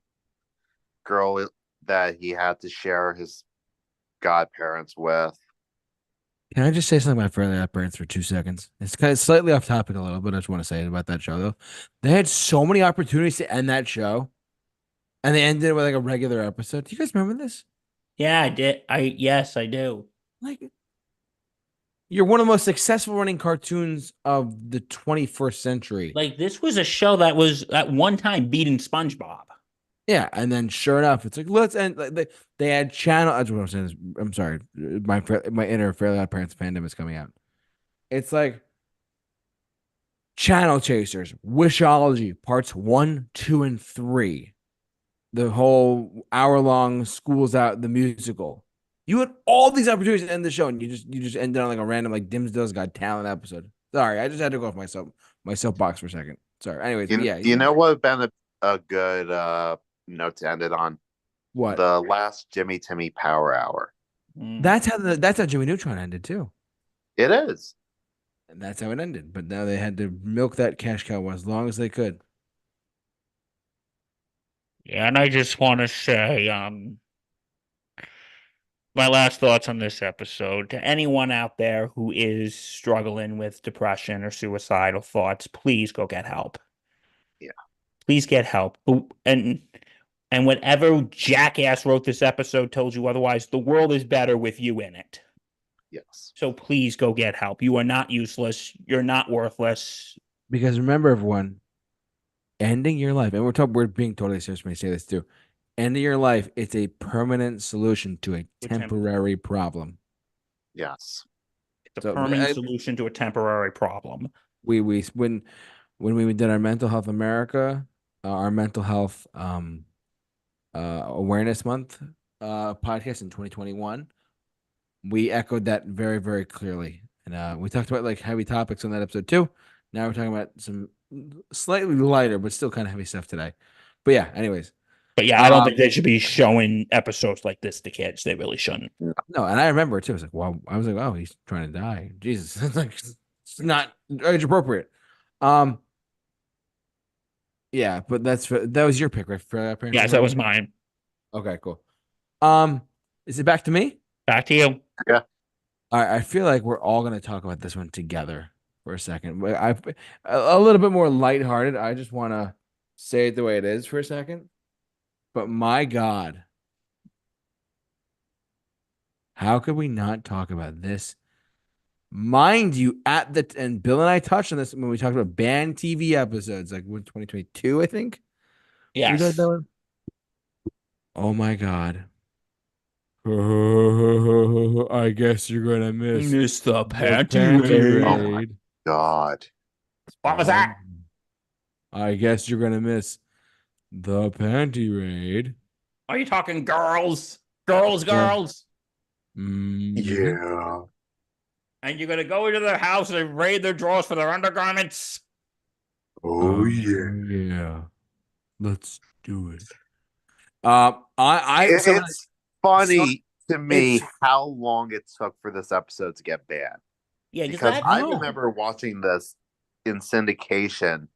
girl that he had to share his godparents with. Can I just say something about Fairly Odd Parents for 2 seconds? It's kind of slightly off topic a little, but I just want to say it about that show though. They had so many opportunities to end that show, and they ended it with like a regular episode. Do you guys remember this? Yeah, I did. Yes, I do. Like, you're one of the most successful running cartoons of the 21st century. Like, this was a show that was at one time beating SpongeBob. Yeah, and then sure enough, it's like let's end. Like, they had channel. That's what I'm saying. I'm sorry, my inner Fairly Odd Parents fandom is coming out. It's like Channel Chasers, Wishology, parts 1, 2, and 3. The whole hour-long Schools Out, the musical. You had all these opportunities to end the show, and you just ended on like a random like Dimsdale's Got Talent episode. Sorry, I just had to go off my soapbox for a second. Sorry. Anyways, You know what would have been a good note to end it on? What? The last Jimmy Timmy Power Hour. That's how Jimmy Neutron ended too. It is. And that's how it ended. But now they had to milk that cash cow as long as they could. Yeah, and I just want to say, my last thoughts on this episode to anyone out there who is struggling with depression or suicidal thoughts, please go get help. Yeah. Please get help. And And whatever jackass wrote this episode told you otherwise, the world is better with you in it. Yes. So please go get help. You are not useless. You're not worthless. Because remember, everyone, ending your life, and we're being totally serious when we say this too. Ending your life, it's a permanent solution to a temporary problem. Yes. It's a So permanent solution to a temporary problem. we when we did our mental health America, our mental health awareness month podcast in 2021, we echoed that very, very clearly. And we talked about like heavy topics on that episode too. Now we're talking about some slightly lighter, but still kind of heavy stuff today. But yeah, anyways. But yeah, I don't think they should be showing episodes like this to kids. They really shouldn't. No, and I remember it too. I was like, wow, oh, he's trying to die. Jesus. It's like it's not age appropriate. Yeah, but that was your pick, right? For Yes, that was mine. Okay, cool. Is it back to me? Back to you. Yeah. I feel like we're all gonna talk about this one together for a second. But a little bit more lighthearted. I just want to say it the way it is for a second. But my God, how could we not talk about this? Mind you, and Bill and I touched on this when we talked about banned TV episodes, like 2022, I think. Yes. We that one? Oh my God. I guess you're gonna miss the panty raid. Oh my raid. God. What was that? I guess you're gonna miss the panty raid. Are you talking girls? Girls. Yeah. And you're gonna go into their house and raid their drawers for their undergarments? Oh yeah. Yeah. Let's do it. It's funny to me how long it took for this episode to get banned. Yeah, Because I remember watching this in syndication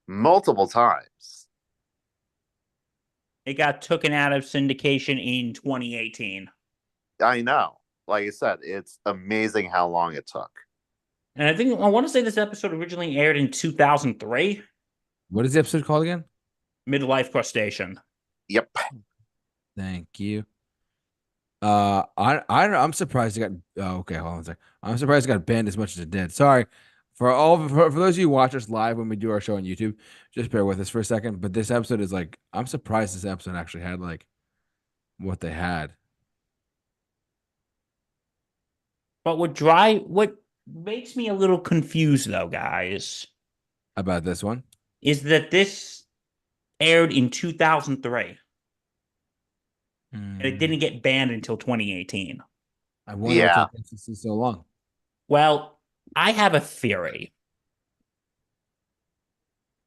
multiple times. it got taken out of syndication in 2018. I know. Like I said, it's amazing how long it took. And I want to say this episode originally aired in 2003. What is the episode called again? Midlife Crustacean. Yep. Thank you. I'm surprised it got. Oh, okay, hold on a sec. I'm surprised it got banned as much as it did. Sorry for those of you who watch us live when we do our show on YouTube. Just bear with us for a second. But this episode is like, I'm surprised this episode actually had like what they had. But what makes me a little confused though, guys, About this one. is that this aired in 2003 and it didn't get banned until 2018. I wonder Yeah. what took this so long. Well, I have a theory.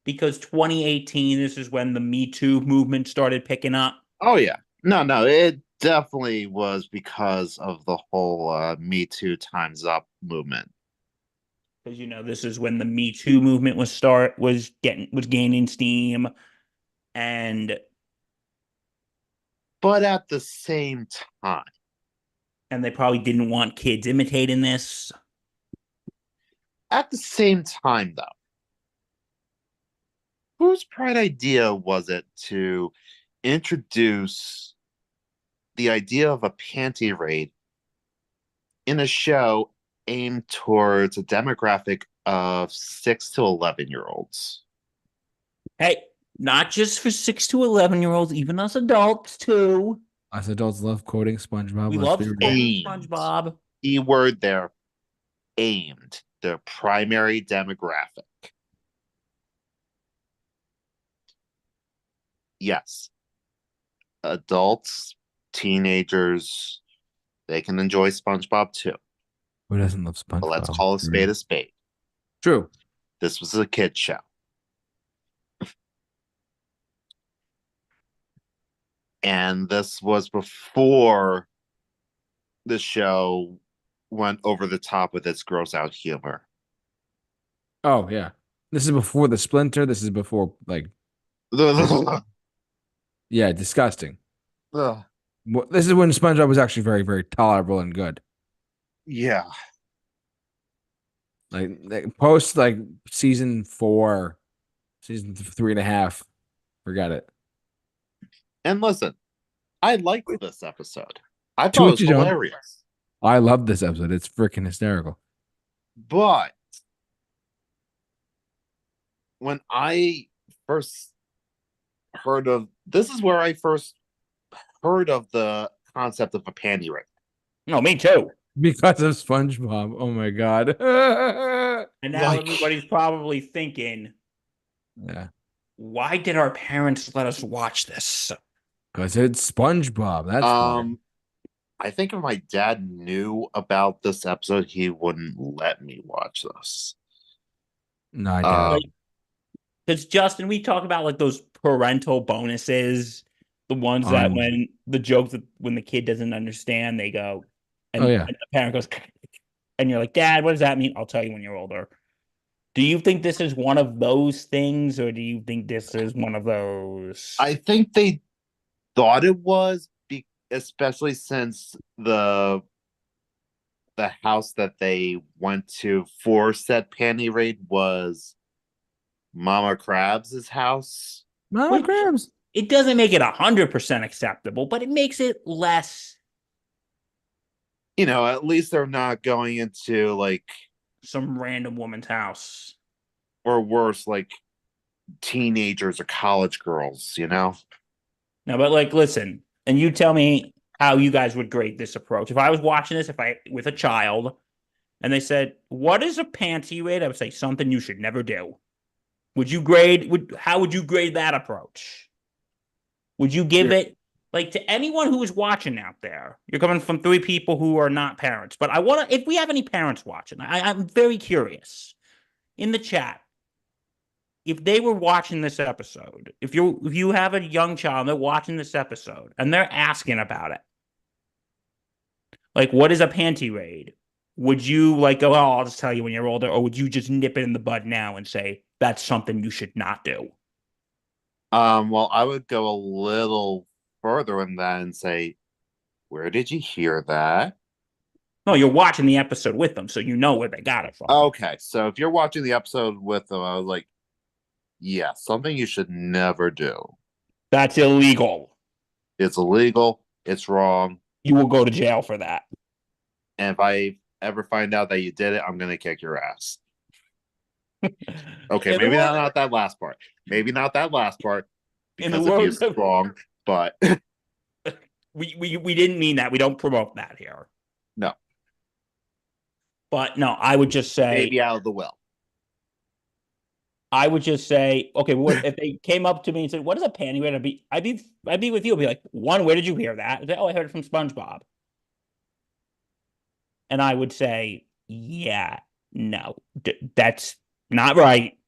Because 2018, this is when the Me Too movement started picking up. Oh yeah. No, it definitely was because of the whole Me Too Time's Up movement. Because this is when the Me Too movement was gaining steam, But at the same time, and they probably didn't want kids imitating this. At the same time, though, whose bright idea was it to introduce the idea of a panty raid in a show aimed towards a demographic of 6 to 11-year-olds? Hey, not just for 6 to 11-year-olds, even us adults too. Us adults love quoting SpongeBob. We love quoting SpongeBob. Keyword there, aimed, the primary demographic. Yes, adults, teenagers, they can enjoy SpongeBob too. Who doesn't love SpongeBob? But let's call a spade a spade. True. This was a kid's show. And this was before the show went over the top with its gross out humor. Oh, yeah. This is before the Splinter. This is before, like, yeah, disgusting. This is when SpongeBob was actually very, very tolerable and good. Yeah. Like post like season 4, season 3.5, forget it. And listen, I liked this episode. I To thought it each was his own. hilarious. I love this episode. It's freaking hysterical. But when I first heard of this is where I first heard of the concept of a panty raid. No, me too. Because of SpongeBob. Oh my god. And now Like- everybody's probably thinking, Yeah. why did our parents let us watch this? Because it's SpongeBob. That's why. I think if my dad knew about this episode, he wouldn't let me watch this. No, I doubt it. Because Justin, we talk about like those parental bonuses, the ones that when the jokes that when the kid doesn't understand, they go, and, Oh, yeah. and the parent goes, and you're like, Dad, what does that mean? I'll tell you when you're older. Do you think this is one of those things, or do you think this is one of those? I think they thought it was, especially since the house that they went to for said panty raid was Mama Krabs' house. Mama Which- Crabs. It doesn't make it 100% acceptable, but it makes it less You know, at least they're not going into like, some random woman's house. or worse, like teenagers or college girls, you know? No, but like, listen, and you tell me how you guys would grade this approach. If I was watching this, with a child, and they said, "What is a panty raid?" I would say something you should never do. How would you grade that approach? Would you give it like to anyone who is watching out there? You're coming from 3 people who are not parents, but I want to. If we have any parents watching, I'm very curious in the chat. If they were watching this episode, if you have a young child and they're watching this episode and they're asking about it, like what is a panty raid? Would you like go, oh, I'll just tell you when you're older, or would you just nip it in the bud now and say that's something you should not do? Well, I would go a little further in that and say, where did you hear that? No, you're watching the episode with them, so you know where they got it from. Okay, so if you're watching the episode with them, I was like, yeah, something you should never do. That's illegal. It's illegal. It's wrong. You will go to jail for that. And if I ever find out that you did it, I'm gonna kick your ass. Okay, maybe not that last part. Maybe not that last part because if he's wrong, but we didn't mean that. We don't promote that here. No. But no, I would just say maybe out of the will. I would just say, okay, what if they came up to me and said, "What is a panty raid?" I'd be with you. I'd be like, one, where did you hear that? I'd say, oh, I heard it from SpongeBob. And I would say, yeah, no, that's not right.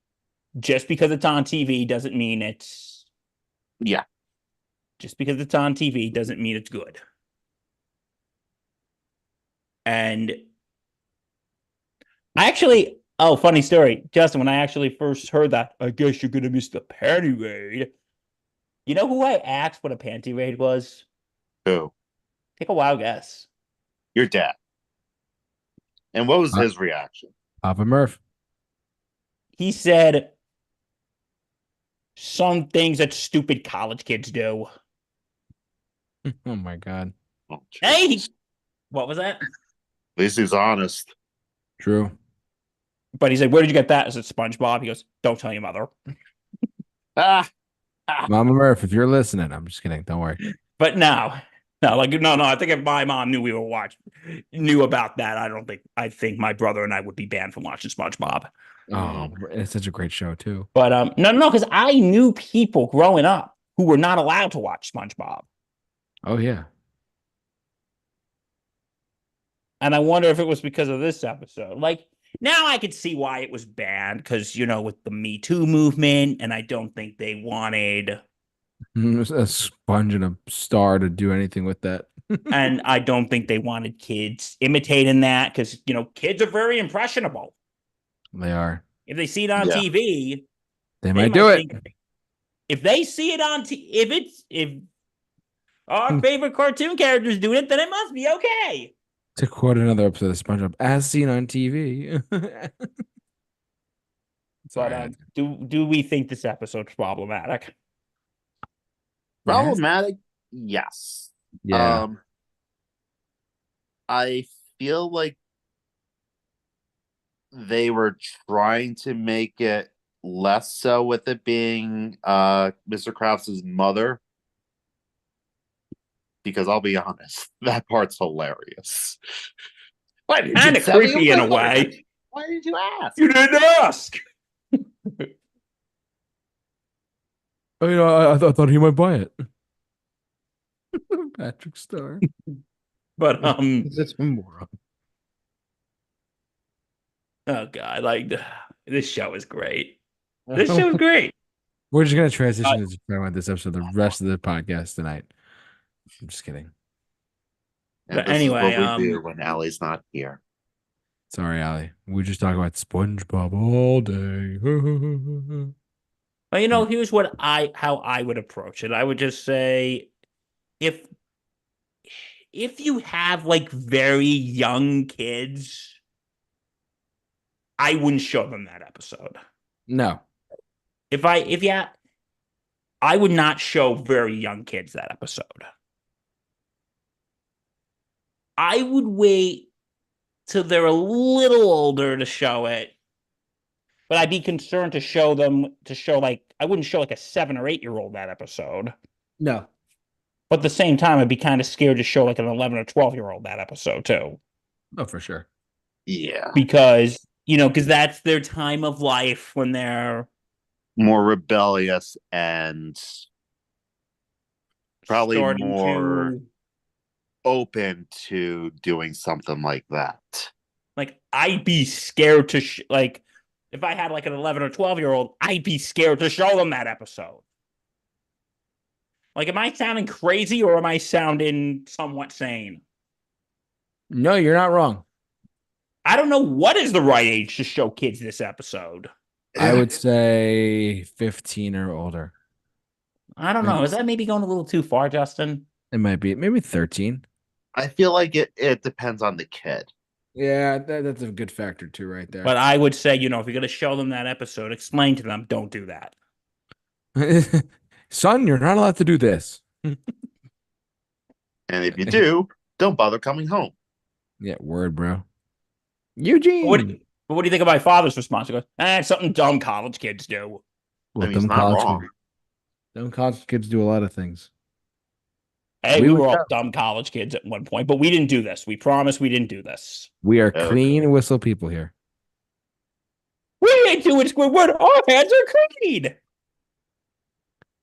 Just because it's on TV doesn't mean it's Just because it's on TV doesn't mean it's good. And I actually, oh, funny story, Justin, when I actually first heard that, I guess you're gonna miss the panty raid. You know who I asked what a panty raid was? Who? Take a wild guess. Your dad. And what was his reaction? Papa Murph. He said some things that stupid college kids do. Oh my god. Oh, Hey, what was that? at least he's honest. True. But he said, where did you get that? Is it SpongeBob? He goes, don't tell your mother. Mama Murph, if you're listening, I'm just kidding. Don't worry. But no, I think if my mom knew about that, I think my brother and I would be banned from watching SpongeBob. Oh, it's such a great show too. But no, because I knew people growing up who were not allowed to watch SpongeBob. Oh yeah. And I wonder if it was because of this episode. Like, now I could see why it was banned, because, with the Me Too movement, and I don't think they wanted A sponge and a star to do anything with that. and I don't think they wanted kids imitating that, because, kids are very impressionable. They are. If they see it on TV, They might do it. If they see it on TV, if our favorite cartoon characters do it, then it must be okay. To quote another episode of SpongeBob, as seen on TV. But do we think this episode's problematic? Problematic, yes. Yeah. I feel like they were trying to make it less so with it being Mr. Krause's mother. Because I'll be honest, that part's hilarious. Why did Kind you of tell me creepy in a what? way. Why did you ask? You didn't ask. Oh, I thought he might buy it. Patrick Star. But That's a moron. oh god, like this show is great. This show is great. We're just gonna transition to talking about this episode the rest of the podcast tonight. I'm just kidding. And But this is anyway, what we do when Allie's not here. Sorry, Allie. We just talk about SpongeBob all day. well, here's what how I would approach it. I would just say if you have like very young kids, I wouldn't show them that episode. No. I would not show very young kids that episode. I would wait till they're a little older to show it. But I'd be concerned to show like I wouldn't show like a 7 or 8-year-old that episode. No. But at the same time, I'd be kind of scared to show like an 11 or 12-year-old that episode too. Oh, for sure. Yeah. Because that's their time of life when they're more rebellious and probably more open to doing something like that. Like I'd be scared to like if I had like an 11 or 12-year-old, I'd be scared to show them that episode. Like, am I sounding crazy or am I sounding somewhat sane? No, you're not wrong. I don't know what is the right age to show kids this episode. I would say 15 or older. I don't know. Is that maybe going a little too far, Justin? It might be maybe 13. I feel like it depends on the kid. Yeah, that's a good factor too, right there. But I would say, if you're going to show them that episode, explain to them, don't do that. Son, you're not allowed to do this. And if you do, don't bother coming home. Yeah, word, bro. Eugene. What do you think of my father's response? He goes, it's something dumb college kids do. Well, he's not wrong. Dumb college kids do a lot of things. Hey, we were all dumb college kids at one point, but we didn't do this. We promised we didn't do this. We are clean whistle people here. We ain't doing Squidward. Our hands are clean.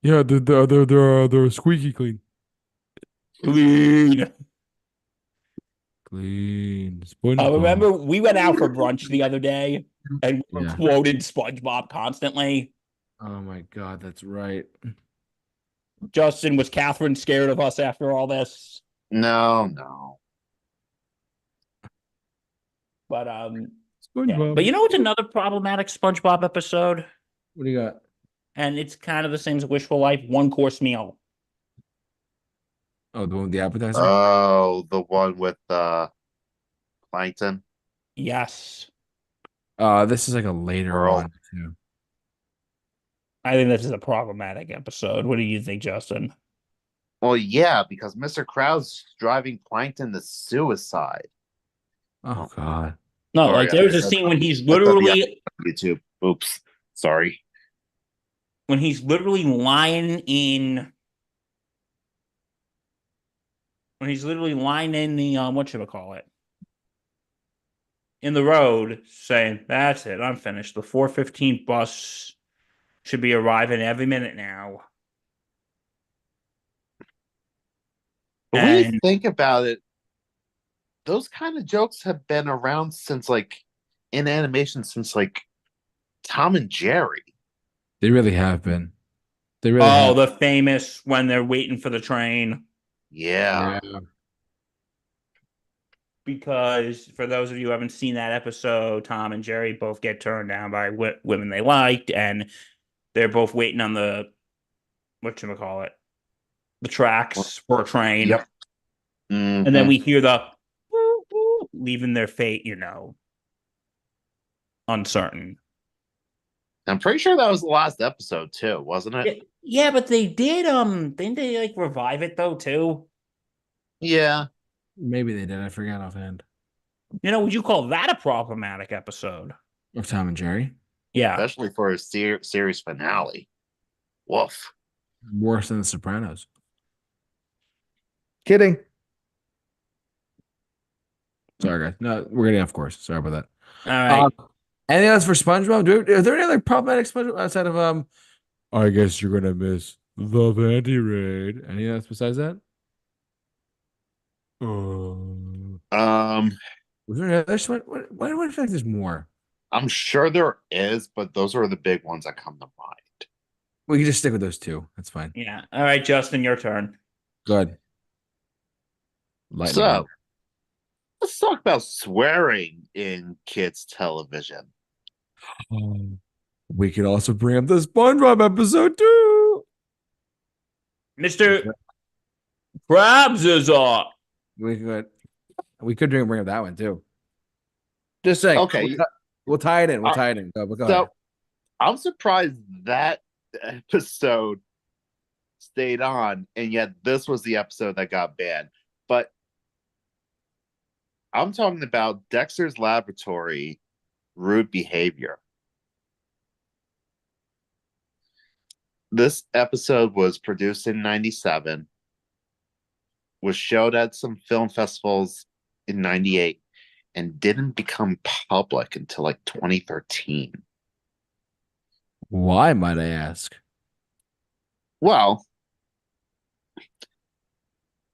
Yeah, they're squeaky clean. Clean. SpongeBob. I remember we went out for brunch the other day and we quoted SpongeBob constantly. Oh my God, that's right. Justin, was Catherine scared of us after all this? No. But SpongeBob. Yeah. But you know what's another problematic SpongeBob episode? What do you got? And it's kind of the same as Wishful Life, one-course meal. Oh, the one with the appetizer? Oh, the one with Plankton? Yes. This is like a later one too. I think this is a problematic episode. What do you think, Justin? Well, yeah, because Mr. Krause driving Plankton to suicide. Oh God. No, sorry, like there's a scene when he's literally YouTube. Oops. Sorry. When he's literally lying in the whatchamacallit, in the road saying, that's it, I'm finished. The 4:15 bus should be arriving every minute now. But when you think about it, those kind of jokes have been around since in animation since Tom and Jerry. They really have been. They really have. The famous when they're waiting for the train. Yeah. Because for those of you who haven't seen that episode, Tom and Jerry both get turned down by women they liked, and they're both waiting on the whatchamacallit, the tracks for a train. Yep. Mm-hmm. And then we hear the leaving their fate, uncertain. I'm pretty sure that was the last episode too, wasn't it? Yeah, but they did didn't they like revive it though too? Yeah, Maybe they did. I forgot offhand. Would you call that a problematic episode? Of Tom and Jerry. Yeah. especially for a series finale. Woof. Worse than The Sopranos. Kidding. Sorry, guys. No, we're getting off course. Sorry about that. All right. Anything else for SpongeBob? Are there any other problematic SpongeBob outside of I guess you're gonna miss the panty raid. Anything else besides that? Um, Was there another why do I feel like there's more? I'm sure there is, but those are the big ones that come to mind. We can just stick with those two. That's fine. Yeah. All right, Justin, your turn. Good. Lightning round. So let's talk about swearing in kids' television. We could also bring up the SpongeBob episode too. Mr. Krabs is up. We could bring up that one too. Just saying. Okay. We'll tie it in. We'll tie it in. Go So ahead. I'm surprised that episode stayed on, and yet this was the episode that got banned. But I'm talking about Dexter's Laboratory rude behavior. This episode was produced in 97, was showed at some film festivals in 98, and didn't become public until like 2013. Why, might I ask? Well,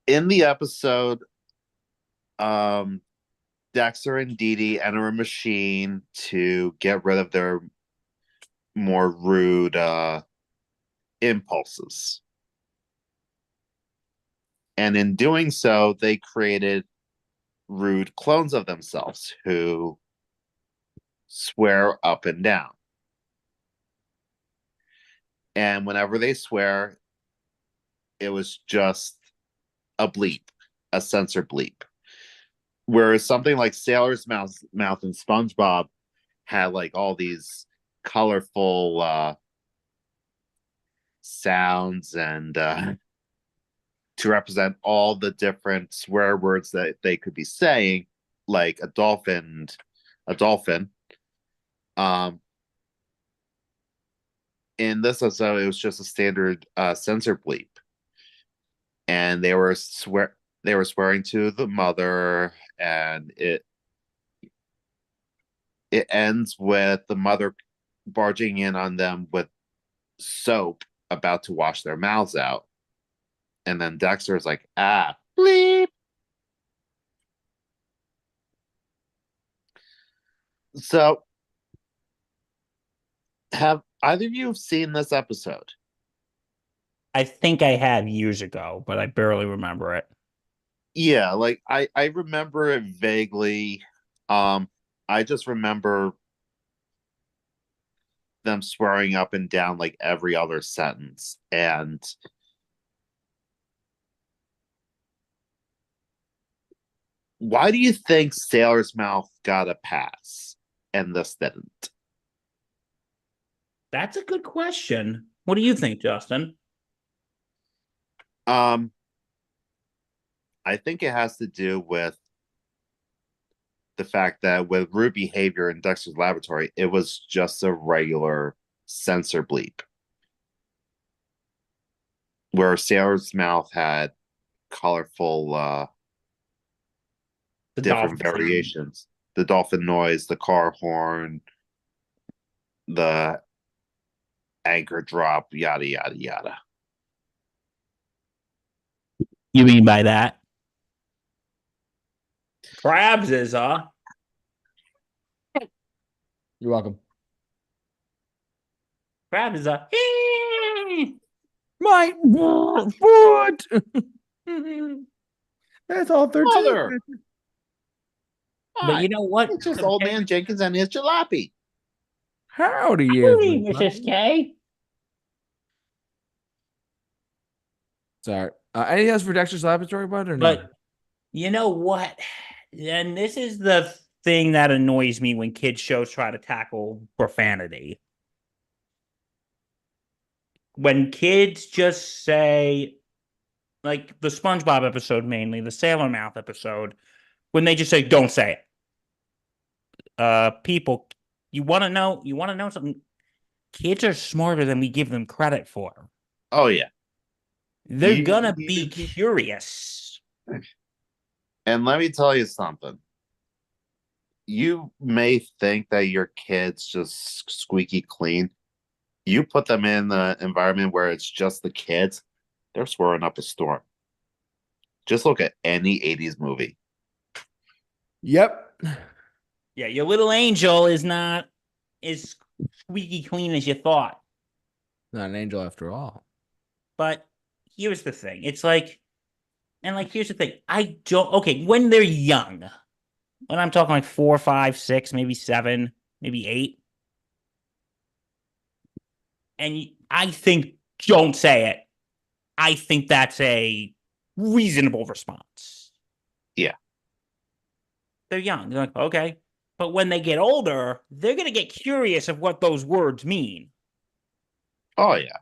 in the episode, Dexter and Dee Dee enter a machine to get rid of their more rude impulses. And in doing so, they created rude clones of themselves who swear up and down. And whenever they swear, it was just a bleep, a censor bleep. Whereas something like Sailor's Mouth and SpongeBob had like all these colorful sounds and to represent all the different swear words that they could be saying, like a dolphin. In this episode, it was just a standard censor bleep, and they were swearing to the mother, and it ends with the mother barging in on them with soap, about to wash their mouths out, and then Dexter is like, "Ah, bleep." So, have either of you seen this episode? I think I have years ago, but I barely remember it. Yeah, like I remember it vaguely. I just remember them swearing up and down like every other sentence. And why do you think Sailor's Mouth got a pass and this didn't? That's a good question. What do you think, Justin? I think it has to do with the fact that with rude behavior in Dexter's Laboratory, it was just a regular censor bleep. Where Sailor's Mouth had colorful different variations. The dolphin noise, the car horn, the anchor drop, yada yada yada. You mean by that? Krabs is You're welcome. Krabs is My foot. That's all 13. Mother! But you know what? It's just old man Jenkins and his jalopy. Howdy, Mrs. K. Sorry. Anything else for Dexter's Laboratory, bud, or no? But you know what? And this is the thing that annoys me when kids shows try to tackle profanity. when kids just say, like the SpongeBob episode mainly, the Sailor Mouth episode, when they just say, "Don't say it." People, you want to know something? Kids are smarter than we give them credit for. Oh yeah. They're gonna be curious. And let me tell you something. You may think that your kids just squeaky clean. You put them in the environment where it's just the kids, they're swearing up a storm. Just look at any 80s movie. Yep. Yeah, your little angel is not as squeaky clean as you thought. Not an angel after all. But here's the thing. It's like, and like, here's the thing. I don't, okay, when they're young, when I'm talking like 4, 5, 6, maybe 7, maybe 8, and I think don't say it. I think that's a reasonable response. Yeah. They're young. They're like, okay. But when they get older, they're going to get curious of what those words mean. Oh, yeah.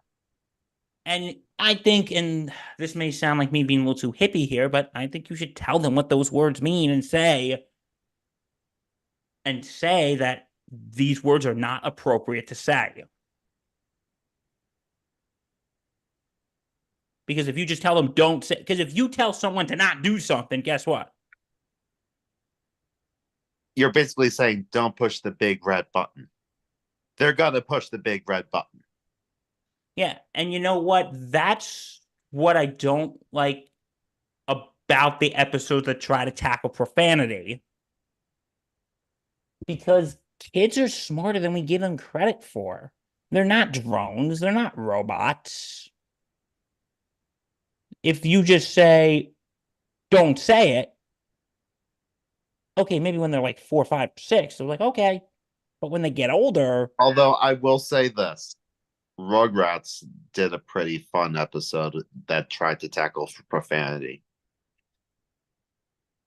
And I think, and this may sound like me being a little too hippie here, but I think you should tell them what those words mean and say that these words are not appropriate to say. Because if you just tell them don't say, because if you tell someone to not do something, guess what? You're basically saying don't push the big red button. They're gonna push the big red button. Yeah, and you know what? That's what I don't like about the episodes that try to tackle profanity. Because kids are smarter than we give them credit for. They're not drones, they're not robots. If you just say, don't say it, okay, maybe when they're like 4, 5, 6, they're like, okay. But when they get older. Although I will say this, Rugrats did a pretty fun episode that tried to tackle profanity.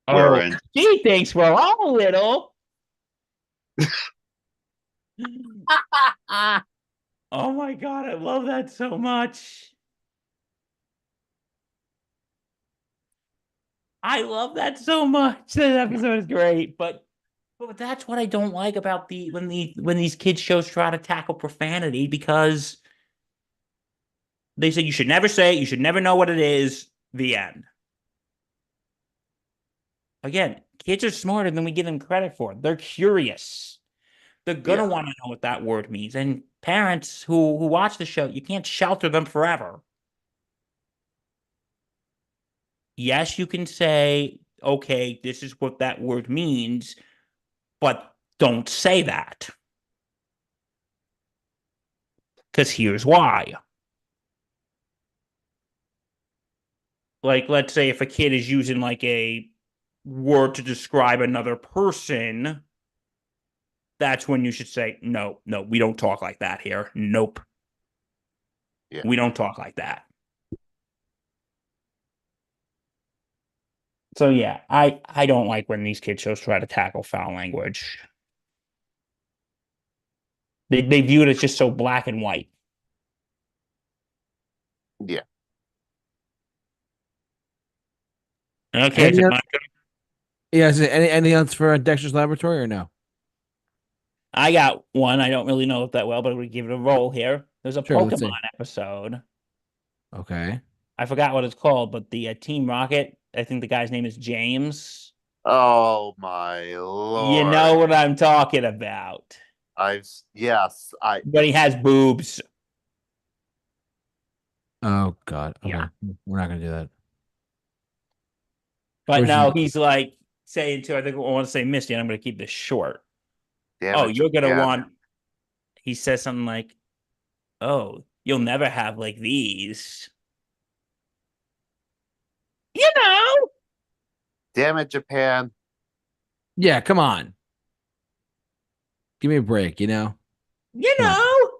Oh, she thinks we're all little. Oh my God, I love that so much. I love that so much. That episode is great, but that's what I don't like about when these kids shows try to tackle profanity, because they say you should never say it, you should never know what it is. The end. Again, kids are smarter than we give them credit for. They're curious. They're gonna want to know what that word means. And parents who watch the show, you can't shelter them forever. Yes, you can say, okay, this is what that word means, but don't say that. Because here's why. Like, let's say if a kid is using like a word to describe another person, that's when you should say, no, we don't talk like that here. Nope. Yeah. We don't talk like that. So yeah, I don't like when these kid shows try to tackle foul language. They view it as just so black and white. Yeah. Okay, so yeah, is it anything else for Dexter's Laboratory or no? I got one. I don't really know it that well, but we give it a roll here. There's a Pokemon episode. Okay. I forgot what it's called, but the Team Rocket, I think the guy's name is James. Oh my lord. You know what I'm talking about. Yes. But he has boobs. Oh God. Okay. Yeah. We're not gonna do that. But no, he's like saying to, I think I want to say Misty, and I'm gonna keep this short. You're gonna want, he says something like, oh, you'll never have like these. You know. Damn it, Japan. Yeah, come on. Give me a break, you know? You know.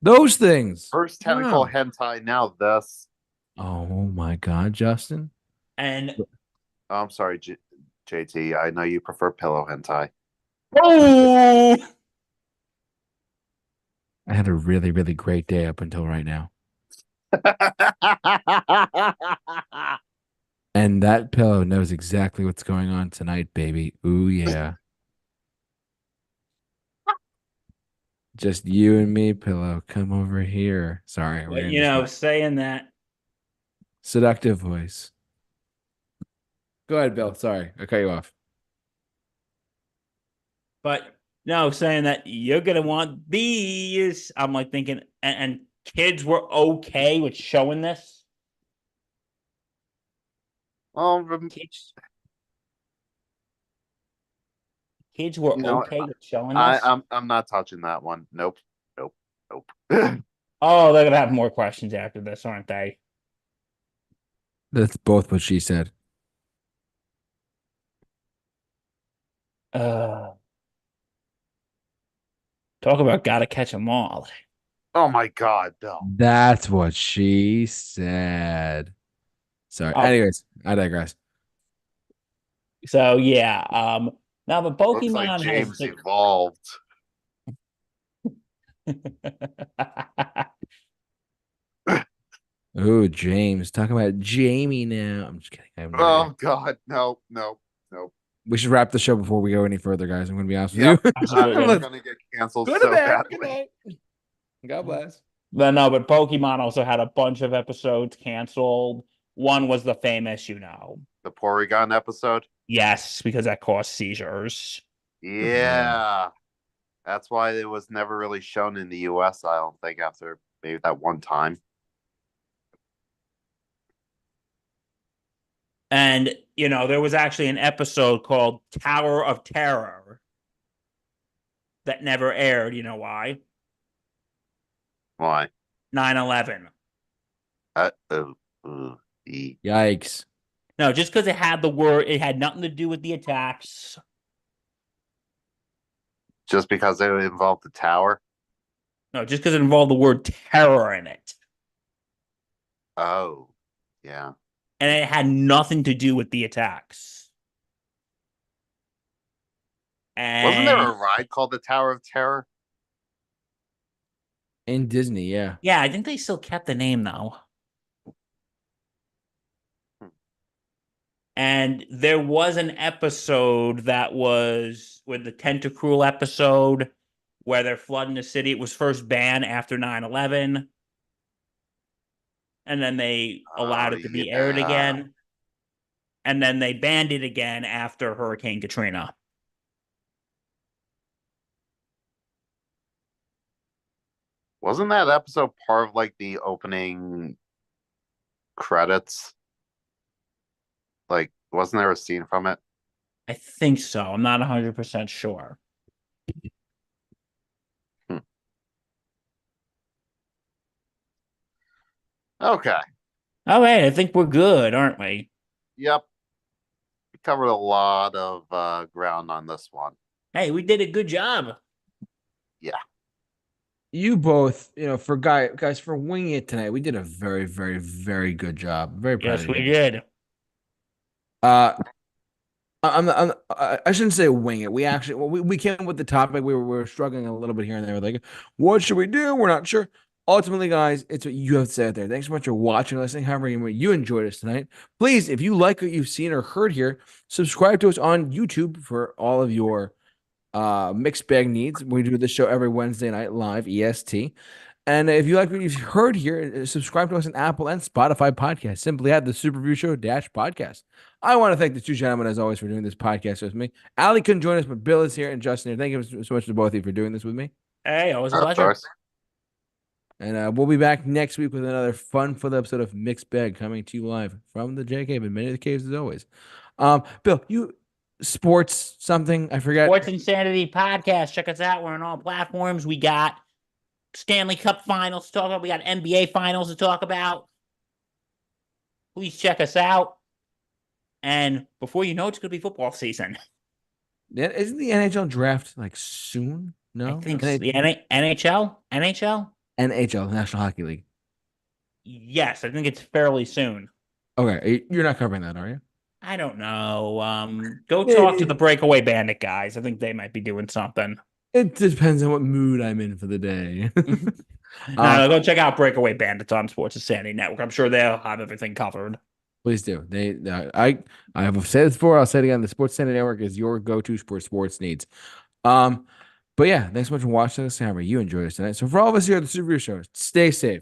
Those things. First tentacle hentai, now this. Oh my God, Justin. And I'm sorry, JT. I know you prefer pillow hentai. Oh, I had a really, really great day up until right now. And that pillow knows exactly what's going on tonight, baby. Ooh, yeah. Just you and me, pillow. Come over here. Sorry, we're But gonna just saying that. seductive voice. Go ahead, Bill. Sorry, I cut you off. But no, saying that you're gonna want these. I'm like thinking, and kids were okay with showing this. Um, Kids, kids were you know, okay with showing this. I'm not touching that one. Nope, nope, nope. Oh, they're gonna have more questions after this, aren't they? That's both what she said. Uh, talk about gotta catch them all. Oh my God, no. That's what she said. Sorry. Oh, Anyways, I digress. so yeah. Now the Looks like Pokemon has James evolved. Oh, James. Talking about Jamie now. I'm just kidding. I have no idea. Oh God, no, no, no. We should wrap the show before we go any further, guys. I'm going to be honest with Yep, you. I'm Absolutely. gonna get canceled Go to so bed. Good badly. night. God bless. But no, but Pokemon also had a bunch of episodes canceled. One was the famous, The Porygon episode. yes, because that caused seizures. Yeah, that's why it was never really shown in the U.S. I don't think after maybe that one time. And, there was actually an episode called Tower of Terror that never aired. You know why? Why? 9/11. Oh, ooh, Yikes. No, just because it had nothing to do with the attacks. just because it involved the tower. No, just because it involved the word terror in it. Oh, yeah. And it had nothing to do with the attacks. Wasn't there And a ride called the Tower of Terror? In Disney, yeah. yeah, I think they still kept the name though. And there was an episode that was with the Tentacruel episode where they're flooding the city. It was first banned after 9/11. And then they allowed Oh, it to be aired yeah. again. And then they banned it again after Hurricane Katrina. Wasn't that episode part of like the opening credits? Like, wasn't there a scene from it? I think so. I'm not 100% sure. Hmm. Okay. All right, I think we're good, aren't we? Yep. We covered a lot of ground on this one. Hey, we did a good job. Yeah. You both, for guys, for winging it tonight, we did a very, very, very good job. Very proud Yes, of we you. did. Uh, I shouldn't say wing it. We actually, we came with the topic. We were struggling a little bit here and there. We're like, what should we do? We're not sure. Ultimately, guys, it's what you have to say out there. Thanks so much for watching, listening, however you enjoyed us tonight. Please, if you like what you've seen or heard here, subscribe to us on YouTube for all of your mixed bag needs. We do this show every Wednesday night live, EST. And if you like what you've heard here, subscribe to us on Apple and Spotify podcast. Simply add the Super Review Show podcast. I want to thank the two gentlemen, as always, for doing this podcast with me. Ali couldn't join us, but Bill is here and Justin here. Thank you so much to both of you for doing this with me. Hey, always a Of pleasure. course. And we'll be back next week with another fun-filled episode of Mixed Bag coming to you live from the J Cave and many of the caves as always. Bill, you sports something? I forgot. Sports Insanity Podcast. Check us out. We're on all platforms. We got Stanley Cup finals to talk about. We got NBA finals to talk about. Please check us out. And before you know it, it's going to be football season. Isn't the NHL draft like soon? I No, think so. The NHL? NHL? NHL, National Hockey League. Yes, I think it's fairly soon. Okay, you're not covering that, are you? I don't know. Go talk to the Breakaway Bandit guys. I think they might be doing something. It depends on what mood I'm in for the day. No, go check out Breakaway Bandits on Sports Insanity Network. I'm sure they'll have everything covered. Please do. I have said this before. I'll say it again. The Sports Center Network is your go-to for sports needs. But yeah, thanks so much for watching this. However, you enjoyed us tonight. So for all of us here at the Super Review Show, stay safe,